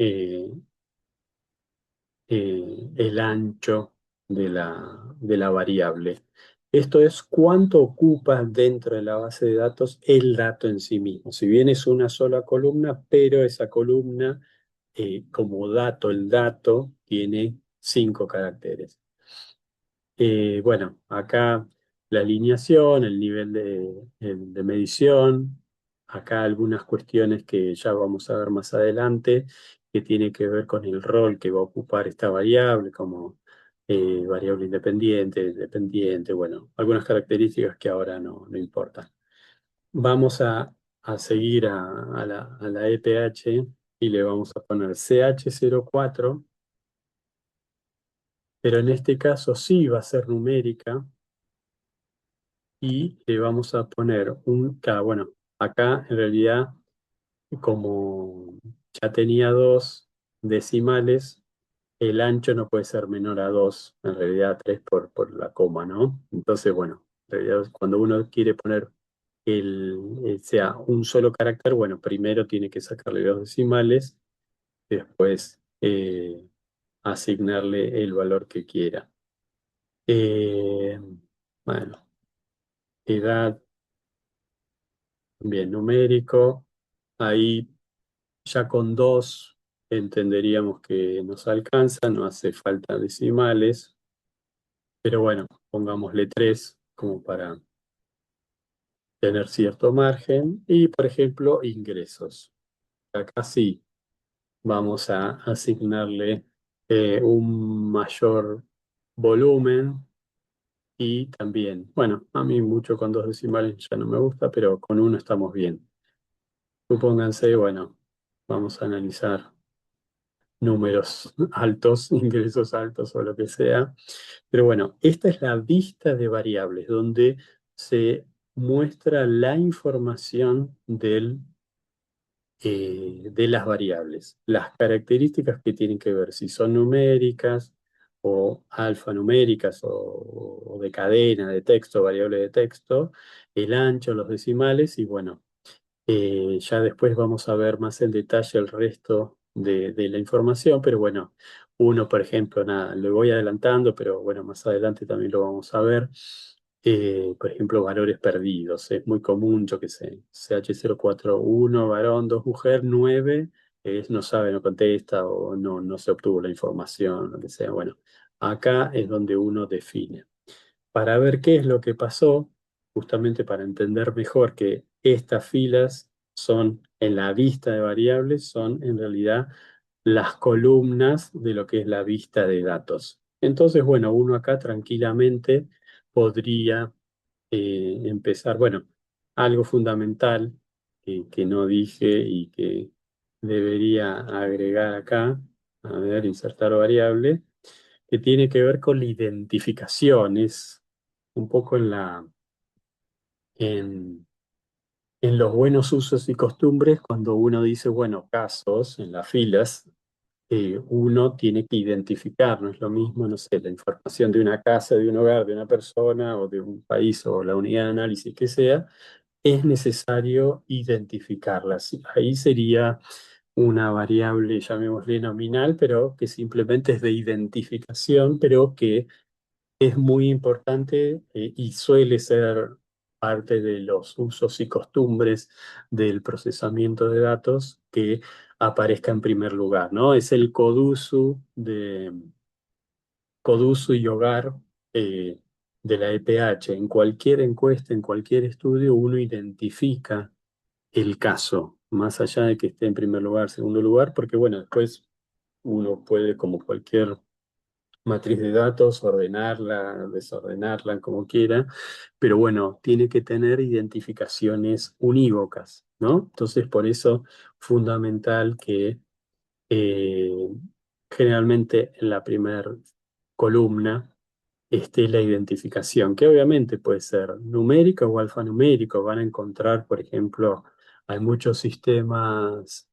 el ancho de la variable. Esto es cuánto ocupa dentro de la base de datos el dato en sí mismo. Si bien es una sola columna, pero esa columna, como dato, el dato tiene 5 caracteres. Bueno, acá la alineación, el nivel de medición, acá algunas cuestiones que ya vamos a ver más adelante, que tiene que ver con el rol que va a ocupar esta variable, como variable independiente, dependiente, bueno, algunas características que ahora no importan. Vamos a seguir a la EPH y le vamos a poner CH04, pero en este caso sí va a ser numérica y le vamos a poner bueno, acá en realidad como ya tenía dos decimales, el ancho no puede ser menor a 2, en realidad 3 por la coma, ¿no? Entonces, bueno, en realidad cuando uno quiere poner sea un solo carácter, bueno, primero tiene que sacarle los decimales, después asignarle el valor que quiera. Eh, bueno, edad, bien, numérico. Ahí ya con dos entenderíamos que nos alcanza, no hace falta decimales, pero bueno, pongámosle 3 como para tener cierto margen. Y por ejemplo, ingresos. Acá sí vamos a asignarle un mayor volumen y también, bueno, a mí mucho con dos decimales ya no me gusta, pero con uno estamos bien. Supónganse, bueno, vamos a analizar. números altos, ingresos altos o lo que sea. Pero bueno, esta es la vista de variables, donde se muestra la información de las variables, las características que tienen que ver si son numéricas o alfanuméricas o de cadena, de texto, variable de texto, el ancho, los decimales y bueno, ya después vamos a ver más en detalle el resto de la información, pero bueno, uno, por ejemplo, nada, lo voy adelantando, pero bueno, más adelante también lo vamos a ver. Por ejemplo, valores perdidos. Es muy común, yo que sé, CH041, varón, 2 mujer, 9 es no sabe, no contesta o no se obtuvo la información, lo que sea. Bueno, acá es donde uno define para ver qué es lo que pasó, justamente para entender mejor que estas filas son en la vista de variables, son en realidad las columnas de lo que es la vista de datos. Entonces, bueno, uno acá tranquilamente podría empezar, bueno, algo fundamental que no dije y que debería agregar acá, a ver, insertar variable que tiene que ver con la identificación, es un poco en, en los buenos usos y costumbres, cuando uno dice, bueno, casos en las filas, uno tiene que identificar, no es lo mismo, no sé, la información de una casa, de un hogar, de una persona o de un país o la unidad de análisis que sea, es necesario identificarlas. Ahí sería una variable, llamémosle nominal, pero que simplemente es de identificación, pero que es muy importante y suele ser parte de los usos y costumbres del procesamiento de datos que aparezca en primer lugar, ¿no? Es el CODUSU y hogar eh, de la EPH. En cualquier encuesta, en cualquier estudio, uno identifica el caso, más allá de que esté en primer lugar, segundo lugar, porque bueno, después uno puede, como cualquier matriz de datos, ordenarla, desordenarla, como quiera, pero bueno, tiene que tener identificaciones unívocas, ¿no? Entonces, por eso, fundamental que eh, generalmente en la primera columna esté la identificación, que obviamente puede ser numérica o alfanumérico. Van a encontrar, por ejemplo, hay muchos sistemas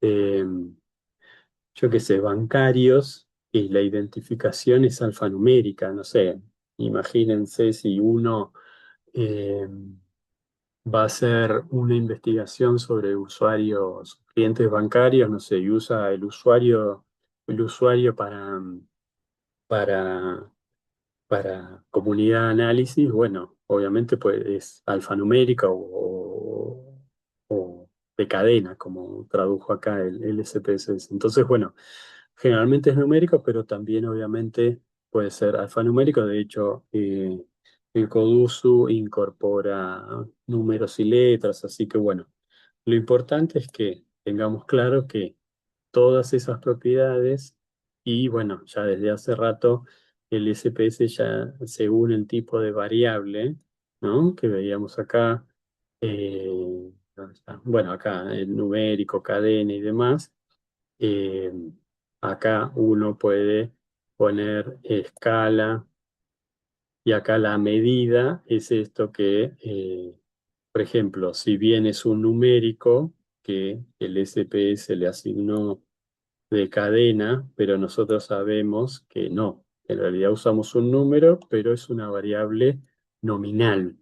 yo qué sé, bancarios y la identificación es alfanumérica, no sé, imagínense si uno eh, va a hacer una investigación sobre usuarios, clientes bancarios, no sé, y usa el usuario para para comunidad de análisis, bueno, obviamente pues es alfanumérica o de cadena, como tradujo acá el SPSS. Entonces, bueno, generalmente es numérico, pero también obviamente puede ser alfanumérico. De hecho, el CODUSU incorpora números y letras, así que bueno, lo importante es que tengamos claro que todas esas propiedades y bueno, ya desde hace rato el SPS ya según el tipo de variable, ¿no? Que veíamos acá, ¿dónde está? Bueno, acá el numérico, cadena y demás, eh, acá uno puede poner escala y acá la medida es esto que, por ejemplo, si bien es un numérico que el SPS le asignó de cadena, pero nosotros sabemos que no. En realidad usamos un número, pero es una variable nominal.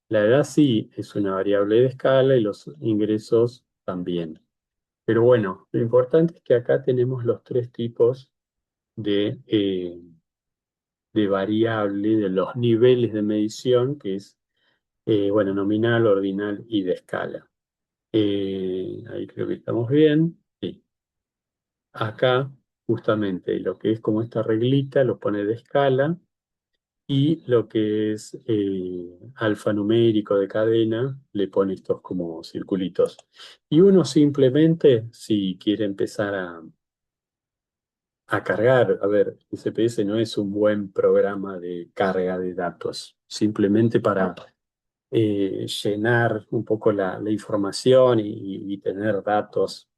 La edad sí es una variable de escala y los ingresos también. Pero bueno, lo importante es que acá tenemos los tres tipos de variable, de los niveles de medición, que es, bueno, nominal, ordinal y de escala. Ahí creo que estamos bien. Sí. Acá, justamente, lo que es como esta reglita lo pone de escala y lo que es alfanumérico de cadena le pone estos como circulitos. Y uno simplemente, si quiere empezar a cargar, a ver, SPS no es un buen programa de carga de datos, simplemente para llenar un poco la información y tener datos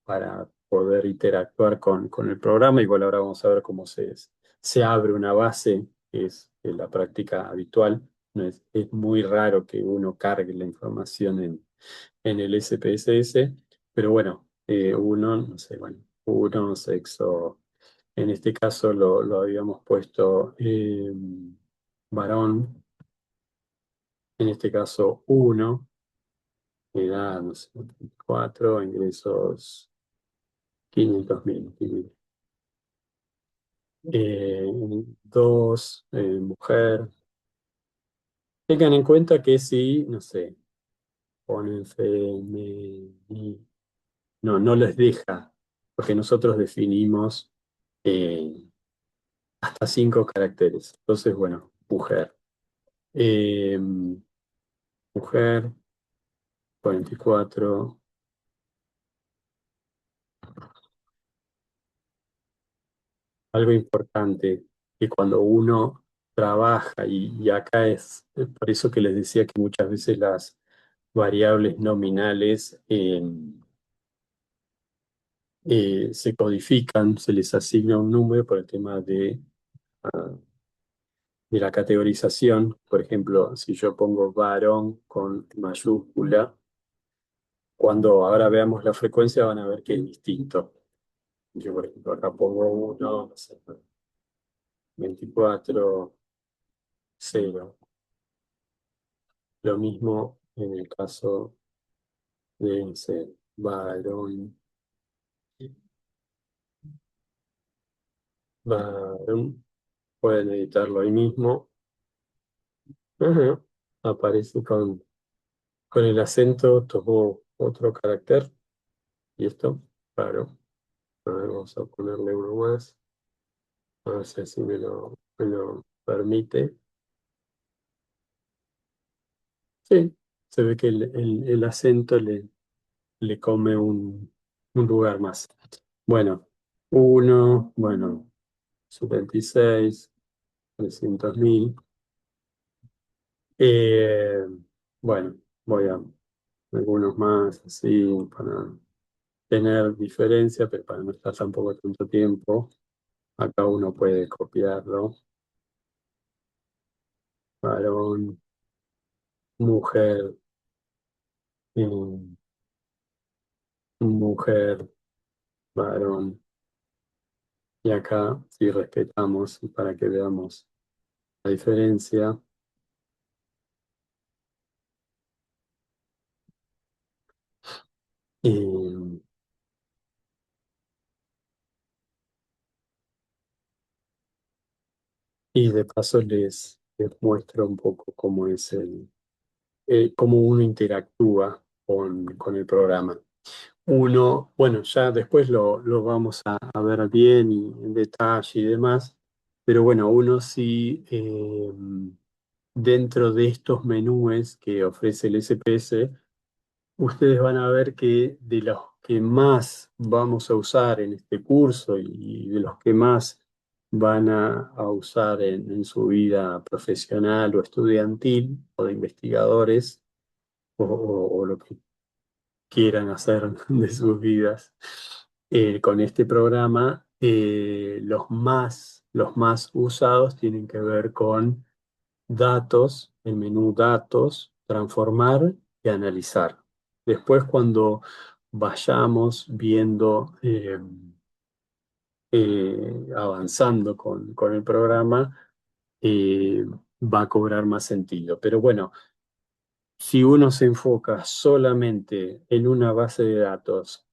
poder interactuar con el programa. Igual ahora vamos a ver cómo se abre una base, que es la práctica habitual. No es muy raro que uno cargue la información en el SPSS, pero bueno, uno, no sé, bueno, uno, sexo, en este caso lo habíamos puesto varón, en este caso uno, edad, no sé, 4, ingresos 500.000. Eh, Dos, mujer. Tengan en cuenta que si, no sé, ponen femenino, no les deja, porque nosotros definimos eh, hasta 5 caracteres. Entonces, bueno, mujer. Eh, Mujer, 44. Algo importante que cuando uno trabaja, y acá es por eso que les decía que muchas veces las variables nominales se codifican, se les asigna un número por el tema ah, de la categorización. Por ejemplo, si yo pongo varón con mayúscula, cuando ahora veamos la frecuencia van a ver que es distinto. Yo, por ejemplo, acá pongo 1, no sé, 24, 0. Lo mismo en el caso de, no sé, varón, varón. Pueden editarlo ahí mismo. Ajá. Aparece con el acento, tomó otro carácter. Y esto, claro. A ver, vamos a ponerle uno más. A ver si así me lo permite. Sí, se ve que el acento le come un lugar más. Bueno, uno, bueno, 76, 300.000. Eh, bueno, voy a algunos más así para tener diferencia, pero para no estar tampoco tanto tiempo. Acá uno puede copiarlo. Varón, mujer, eh, mujer, varón. Y acá sí respetamos para que veamos la diferencia. Y, y de paso les muestro un poco cómo es cómo uno interactúa con el programa. Uno, bueno, ya después lo vamos a ver bien y en detalle y demás, pero bueno, uno sí, dentro de estos menús que ofrece el SPS, ustedes van a ver que de los que más vamos a usar en este curso y de los que más van a usar en su vida profesional o estudiantil o de investigadores o lo que quieran hacer de sus vidas con este programa, los más usados tienen que ver con datos, el menú datos, transformar y analizar. Después, cuando vayamos viendo, avanzando con el programa, eh, va a cobrar más sentido. Pero bueno, si uno se enfoca solamente en una base de datos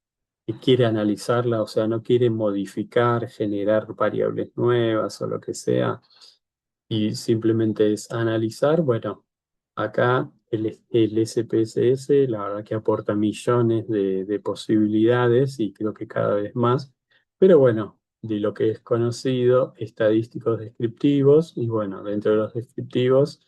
y quiere analizarla, o sea, no quiere modificar, generar variables nuevas o lo que sea, y simplemente es analizar, bueno, acá el SPSS, la verdad que aporta millones de posibilidades y creo que cada vez más, pero bueno, de lo que es conocido, estadísticos descriptivos, y bueno, dentro de los descriptivos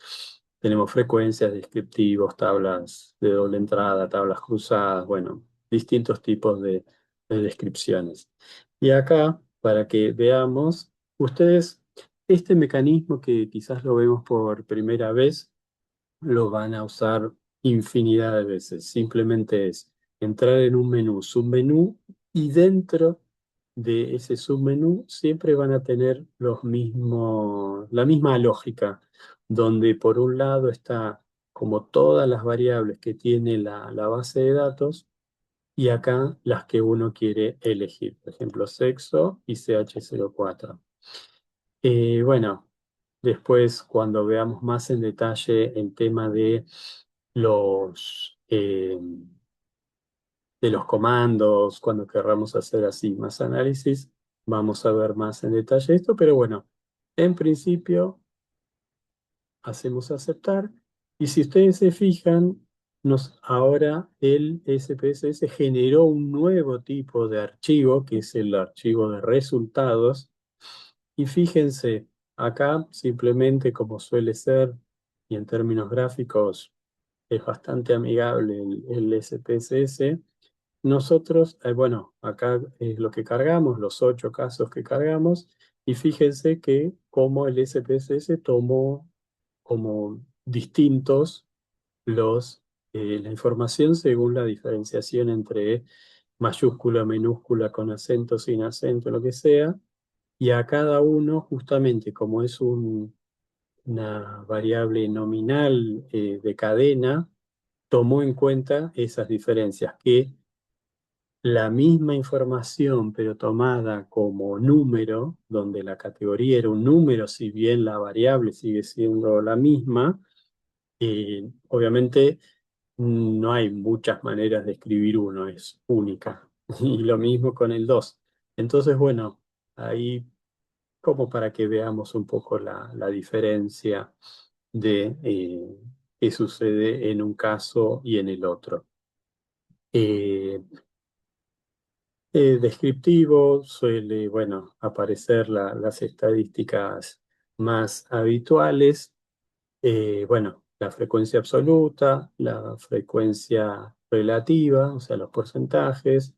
tenemos frecuencias, descriptivos, tablas de doble entrada, tablas cruzadas, bueno, distintos tipos de descripciones. Y acá, para que veamos, ustedes este mecanismo que quizás lo vemos por primera vez, lo van a usar infinidad de veces. Simplemente es entrar en un menú, submenú y dentro de ese submenú siempre van a tener la misma lógica, donde por un lado está como todas las variables que tiene la base de datos y acá las que uno quiere elegir, por ejemplo, sexo y CH04. Bueno, después cuando veamos más en detalle el tema los, eh, de los comandos, cuando querramos hacer así más análisis, vamos a ver más en detalle esto, pero bueno, en principio hacemos aceptar y si ustedes se fijan, ahora el SPSS generó un nuevo tipo de archivo, que es el archivo de resultados, y fíjense, acá simplemente como suele ser, y en términos gráficos es bastante amigable el SPSS. Nosotros, bueno, acá es lo que cargamos, los 8 casos que cargamos, y fíjense que como el SPSS tomó como distintos la información según la diferenciación entre mayúscula, minúscula, con acento, sin acento, lo que sea, y a cada uno, justamente como es una variable nominal de cadena, tomó en cuenta esas diferencias que la misma información, pero tomada como número, donde la categoría era un número, si bien la variable sigue siendo la misma, obviamente no hay muchas maneras de escribir uno, es única. Y lo mismo con el 2. Entonces, bueno, ahí como para que veamos un poco la diferencia de qué sucede en un caso y en el otro. Eh, Descriptivo suele, bueno, aparecer las estadísticas más habituales. Bueno, la frecuencia absoluta, la frecuencia relativa, o sea, los porcentajes,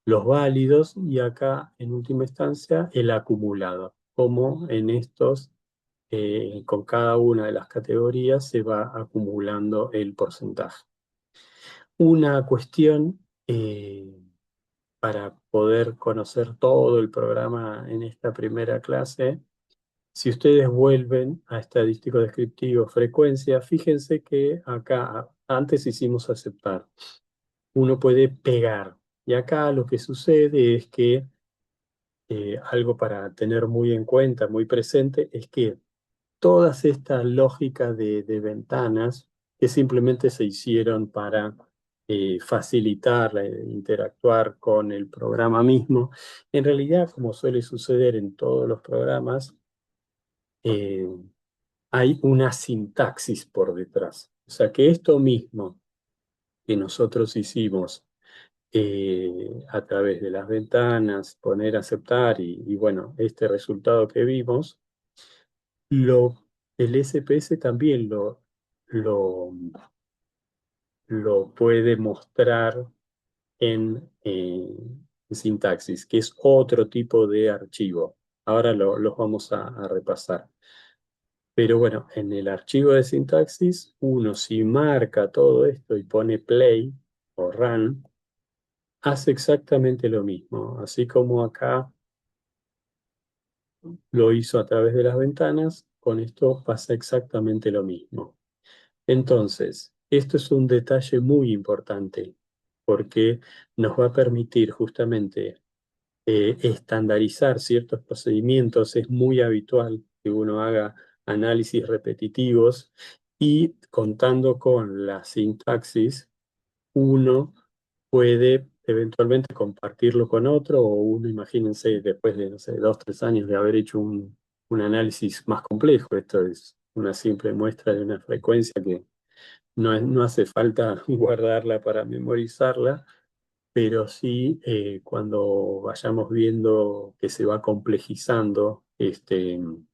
los válidos y acá, en última instancia, el acumulado. Como en estos, con cada una de las categorías se va acumulando el porcentaje. Una cuestión para poder conocer todo el programa en esta primera clase. Si ustedes vuelven a estadístico descriptivo frecuencia, fíjense que acá antes hicimos aceptar. Uno puede pegar. Y acá lo que sucede es que algo para tener muy en cuenta, muy presente, es que todas estas lógicas de ventanas que simplemente se hicieron para facilitar interactuar con el programa mismo, en realidad, como suele suceder en todos los programas, eh, hay una sintaxis por detrás. O sea que esto mismo que nosotros hicimos a través de las ventanas, poner aceptar y bueno, este resultado que vimos, lo, el SPS también lo, lo puede mostrar en sintaxis, que es otro tipo de archivo. Ahora los vamos a repasar. Pero bueno, en el archivo de sintaxis, uno si marca todo esto y pone play o run, hace exactamente lo mismo. Así como acá lo hizo a través de las ventanas, con esto pasa exactamente lo mismo. Entonces, esto es un detalle muy importante porque nos va a permitir justamente estandarizar ciertos procedimientos. Es muy habitual que uno haga análisis repetitivos y contando con la sintaxis, uno puede eventualmente compartirlo con otro o uno, imagínense, después de, no sé, 2, 3 años de haber hecho un análisis más complejo. Esto es una simple muestra de una frecuencia que no hace falta guardarla para memorizarla, pero sí cuando vayamos viendo que se va complejizando el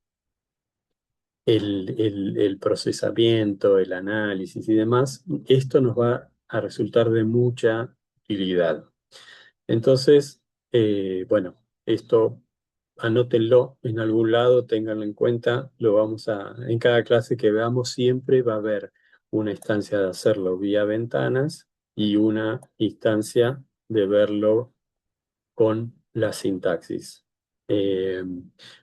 procesamiento, el análisis y demás, esto nos va a resultar de mucha utilidad. Entonces, bueno, esto anótenlo en algún lado, ténganlo en cuenta, en cada clase que veamos siempre va a haber una instancia de hacerlo vía ventanas y una instancia de verlo con la sintaxis. Eh,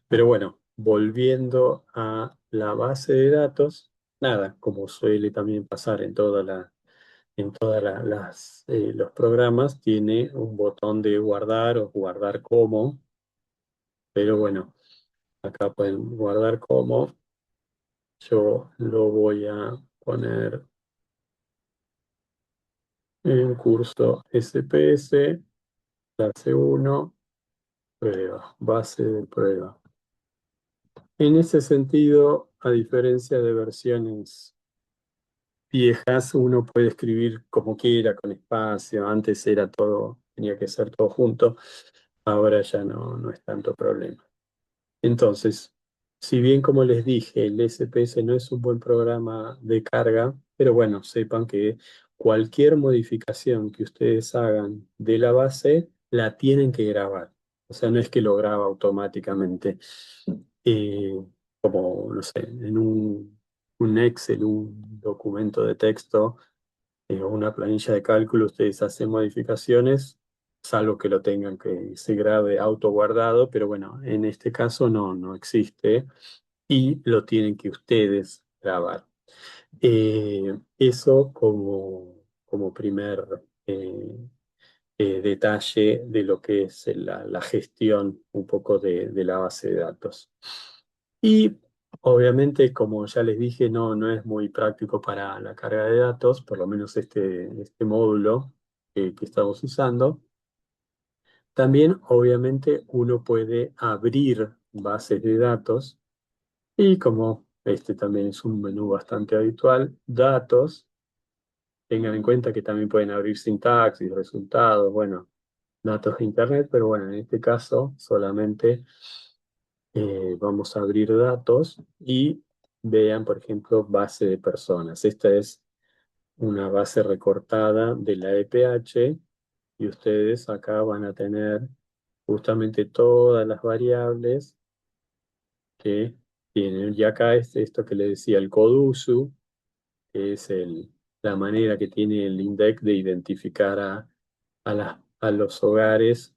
pero bueno, volviendo a la base de datos, nada, como suele también pasar en todas los programas, tiene un botón de guardar o guardar como, pero bueno, acá pueden guardar como. Yo lo voy a poner en curso SPS, clase uno, prueba, base de prueba. En ese sentido, a diferencia de versiones viejas, uno puede escribir como quiera, con espacio. Antes era todo, tenía que ser todo junto. Ahora ya no es tanto problema. Entonces, si bien como les dije, el SPS no es un buen programa de carga, pero bueno, sepan que cualquier modificación que ustedes hagan de la base, la tienen que grabar. O sea, no es que lo graba automáticamente. Eh, Como, no sé, en un Excel, un documento de texto o una planilla de cálculo, ustedes hacen modificaciones, salvo que lo tengan que se grabe autoguardado, pero bueno, en este caso no existe y lo tienen que ustedes grabar. Eso como primer detalle de lo que es la gestión un poco de la base de datos. Y obviamente, como ya les dije, no es muy práctico para la carga de datos, por lo menos este módulo que estamos usando. También, obviamente, uno puede abrir bases de datos y como este también es un menú bastante habitual, datos, tengan en cuenta que también pueden abrir sintaxis, resultados, bueno, datos de Internet, pero bueno, en este caso solamente vamos a abrir datos y vean, por ejemplo, base de personas. Esta es una base recortada de la EPH y ustedes acá van a tener justamente todas las variables que tienen. Y acá es esto que le decía, el CODUSU, que es la manera que tiene el INDEC de identificar a los hogares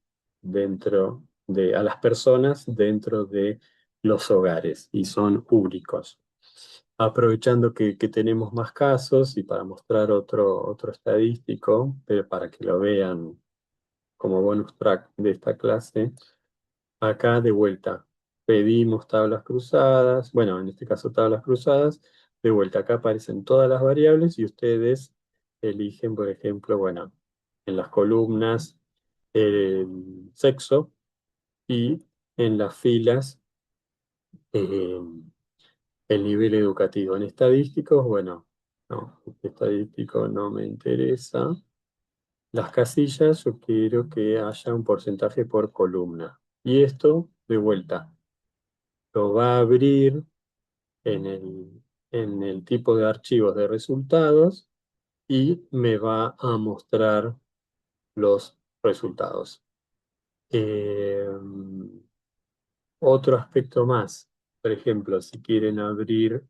a las personas dentro de los hogares y son únicos. Aprovechando que tenemos más casos y para mostrar otro estadístico, pero para que lo vean como bonus track de esta clase, acá de vuelta pedimos tablas cruzadas, bueno, en este caso tablas cruzadas, de vuelta acá aparecen todas las variables y ustedes eligen, por ejemplo, bueno, en las columnas el sexo y en las filas eh, el nivel educativo. En estadísticos, bueno, no, estadístico no me interesa. Las casillas yo quiero que haya un porcentaje por columna. Y esto, de vuelta, lo va a abrir en el tipo de archivos de resultados y me va a mostrar los resultados. Eh, Otro aspecto más, por ejemplo, si quieren abrir,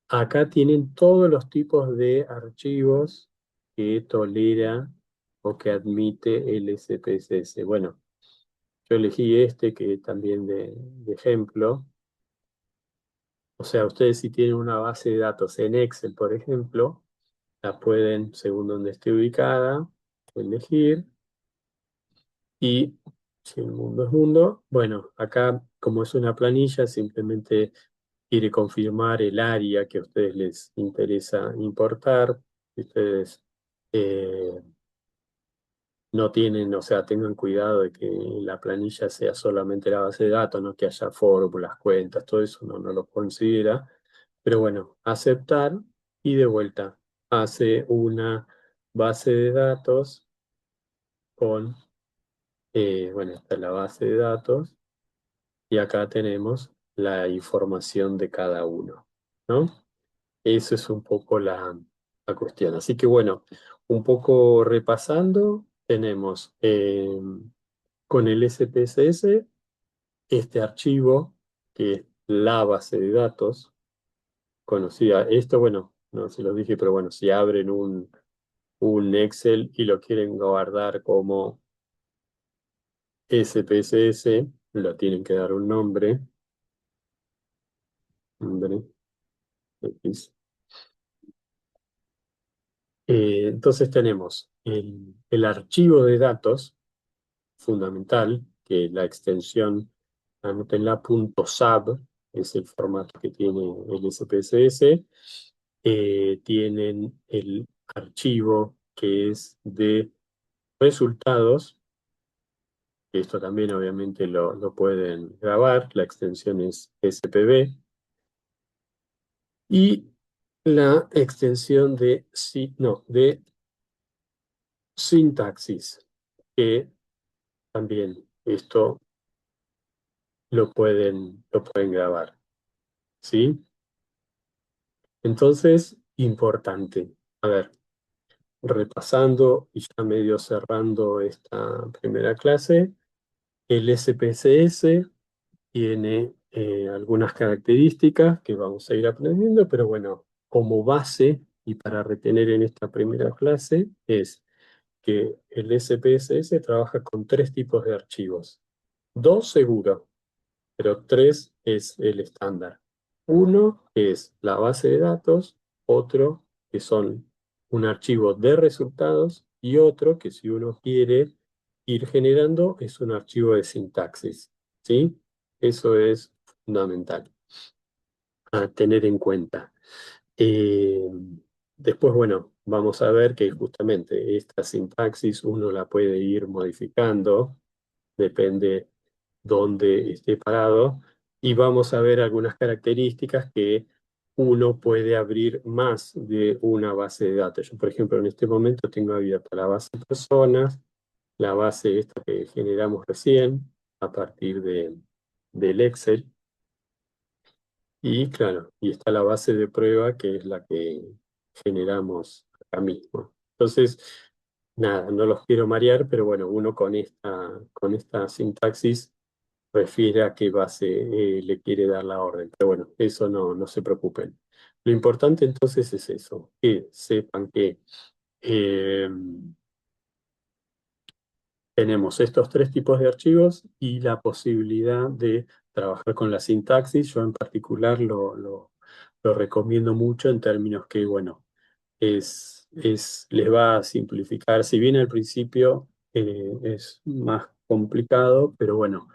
acá tienen todos los tipos de archivos que tolera o que admite el SPSS. Bueno, yo elegí este que también de ejemplo. O sea, ustedes si tienen una base de datos en Excel, por ejemplo, la pueden, según donde esté ubicada, elegir. Y si el mundo es mundo, bueno, acá como es una planilla, simplemente quiere confirmar el área que a ustedes les interesa importar. Si ustedes no tienen, o sea, tengan cuidado de que la planilla sea solamente la base de datos, no que haya fórmulas, cuentas, todo eso no lo considera. Pero bueno, aceptar y de vuelta hace una base de datos con, bueno, esta es la base de datos y acá tenemos la información de cada uno, ¿no? Eso es un poco la cuestión. Así que bueno, un poco repasando, tenemos con el SPSS este archivo que es la base de datos conocida. Esto, bueno, no se los dije, pero bueno, si abren un Excel y lo quieren guardar como SPSS, lo tienen que dar un nombre, nombre X. Entonces tenemos el archivo de datos fundamental, que la extensión, anótenla, .sab, es el formato que tiene el SPSS. Tienen el archivo que es de resultados, que esto también obviamente lo pueden grabar, la extensión es SPB, y la extensión de, no, de sintaxis, que también esto lo pueden grabar, ¿sí? Entonces, importante. A ver, repasando y ya medio cerrando esta primera clase, el SPSS tiene algunas características que vamos a ir aprendiendo, pero bueno, como base y para retener en esta primera clase es que el SPSS trabaja con tres tipos de archivos. Dos seguro, pero tres es el estándar. Uno es la base de datos, otro que son un archivo de resultados y otro que si uno quiere ir generando es un archivo de sintaxis. ¿Sí? Eso es fundamental a tener en cuenta. Eh, Después, bueno, vamos a ver que justamente esta sintaxis uno la puede ir modificando, depende dónde esté parado, y vamos a ver algunas características que uno puede abrir más de una base de datos. Yo, por ejemplo, en este momento tengo abierta la base de personas, la base esta que generamos recién a partir del Excel, y claro, y está la base de prueba que es la que generamos acá mismo. Entonces, nada, no los quiero marear, pero bueno, uno con esta sintaxis refiere a qué base le quiere dar la orden. Pero bueno, eso no se preocupen. Lo importante entonces es eso, que sepan que eh, tenemos estos tres tipos de archivos y la posibilidad de trabajar con la sintaxis. Yo en particular lo recomiendo mucho en términos que, bueno, les va a simplificar. Si bien al principio es más complicado, pero bueno,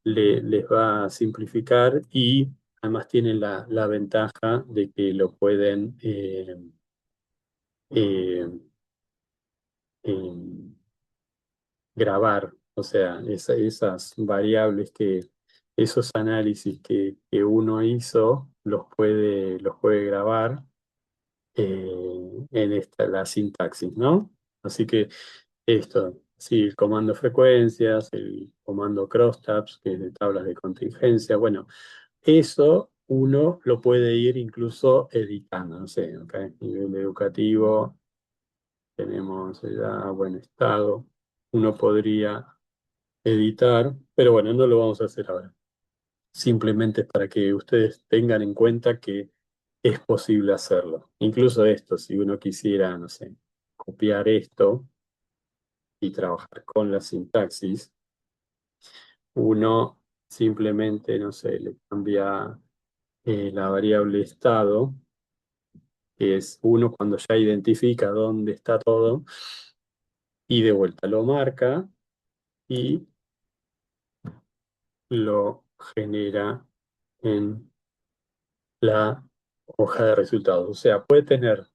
les va a simplificar y además tienen la ventaja de que lo pueden eh, em, grabar, o sea, esas variables esos análisis que uno hizo, los puede grabar en la sintaxis, ¿no? Así que esto, sí, el comando frecuencias, el comando crosstabs, que es de tablas de contingencia, bueno, eso uno lo puede ir incluso editando, no sé, acá en nivel educativo tenemos edad, buen estado, uno podría editar, pero bueno, no lo vamos a hacer ahora. Simplemente es para que ustedes tengan en cuenta que es posible hacerlo. Incluso esto, si uno quisiera, no sé, copiar esto y trabajar con la sintaxis, uno simplemente, no sé, le cambia la variable estado, que es uno cuando ya identifica dónde está todo, y de vuelta lo marca y lo genera en la hoja de resultados. O sea, puede tener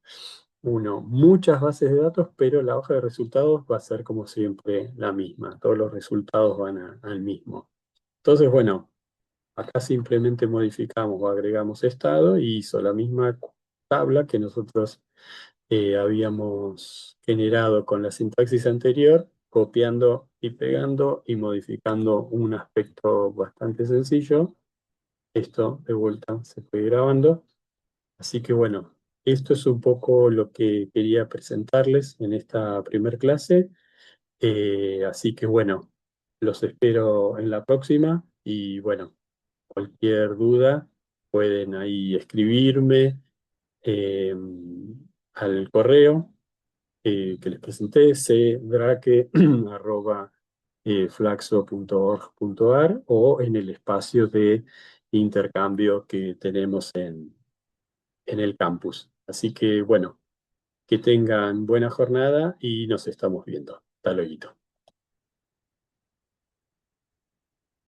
uno muchas bases de datos, pero la hoja de resultados va a ser como siempre la misma. Todos los resultados van al mismo. Entonces, bueno, acá simplemente modificamos o agregamos estado y hizo la misma tabla que nosotros habíamos generado con la sintaxis anterior, copiando y pegando y modificando un aspecto bastante sencillo. Esto de vuelta se fue grabando. Así que bueno, esto es un poco lo que quería presentarles en esta primer clase. Así que bueno, los espero en la próxima y bueno, cualquier duda pueden ahí escribirme eh, al correo que les presenté, cdrake@gmail.com. flaxo.org.ar o en el espacio de intercambio que tenemos en el campus. Así que bueno, que tengan buena jornada y nos estamos viendo. Hasta luego.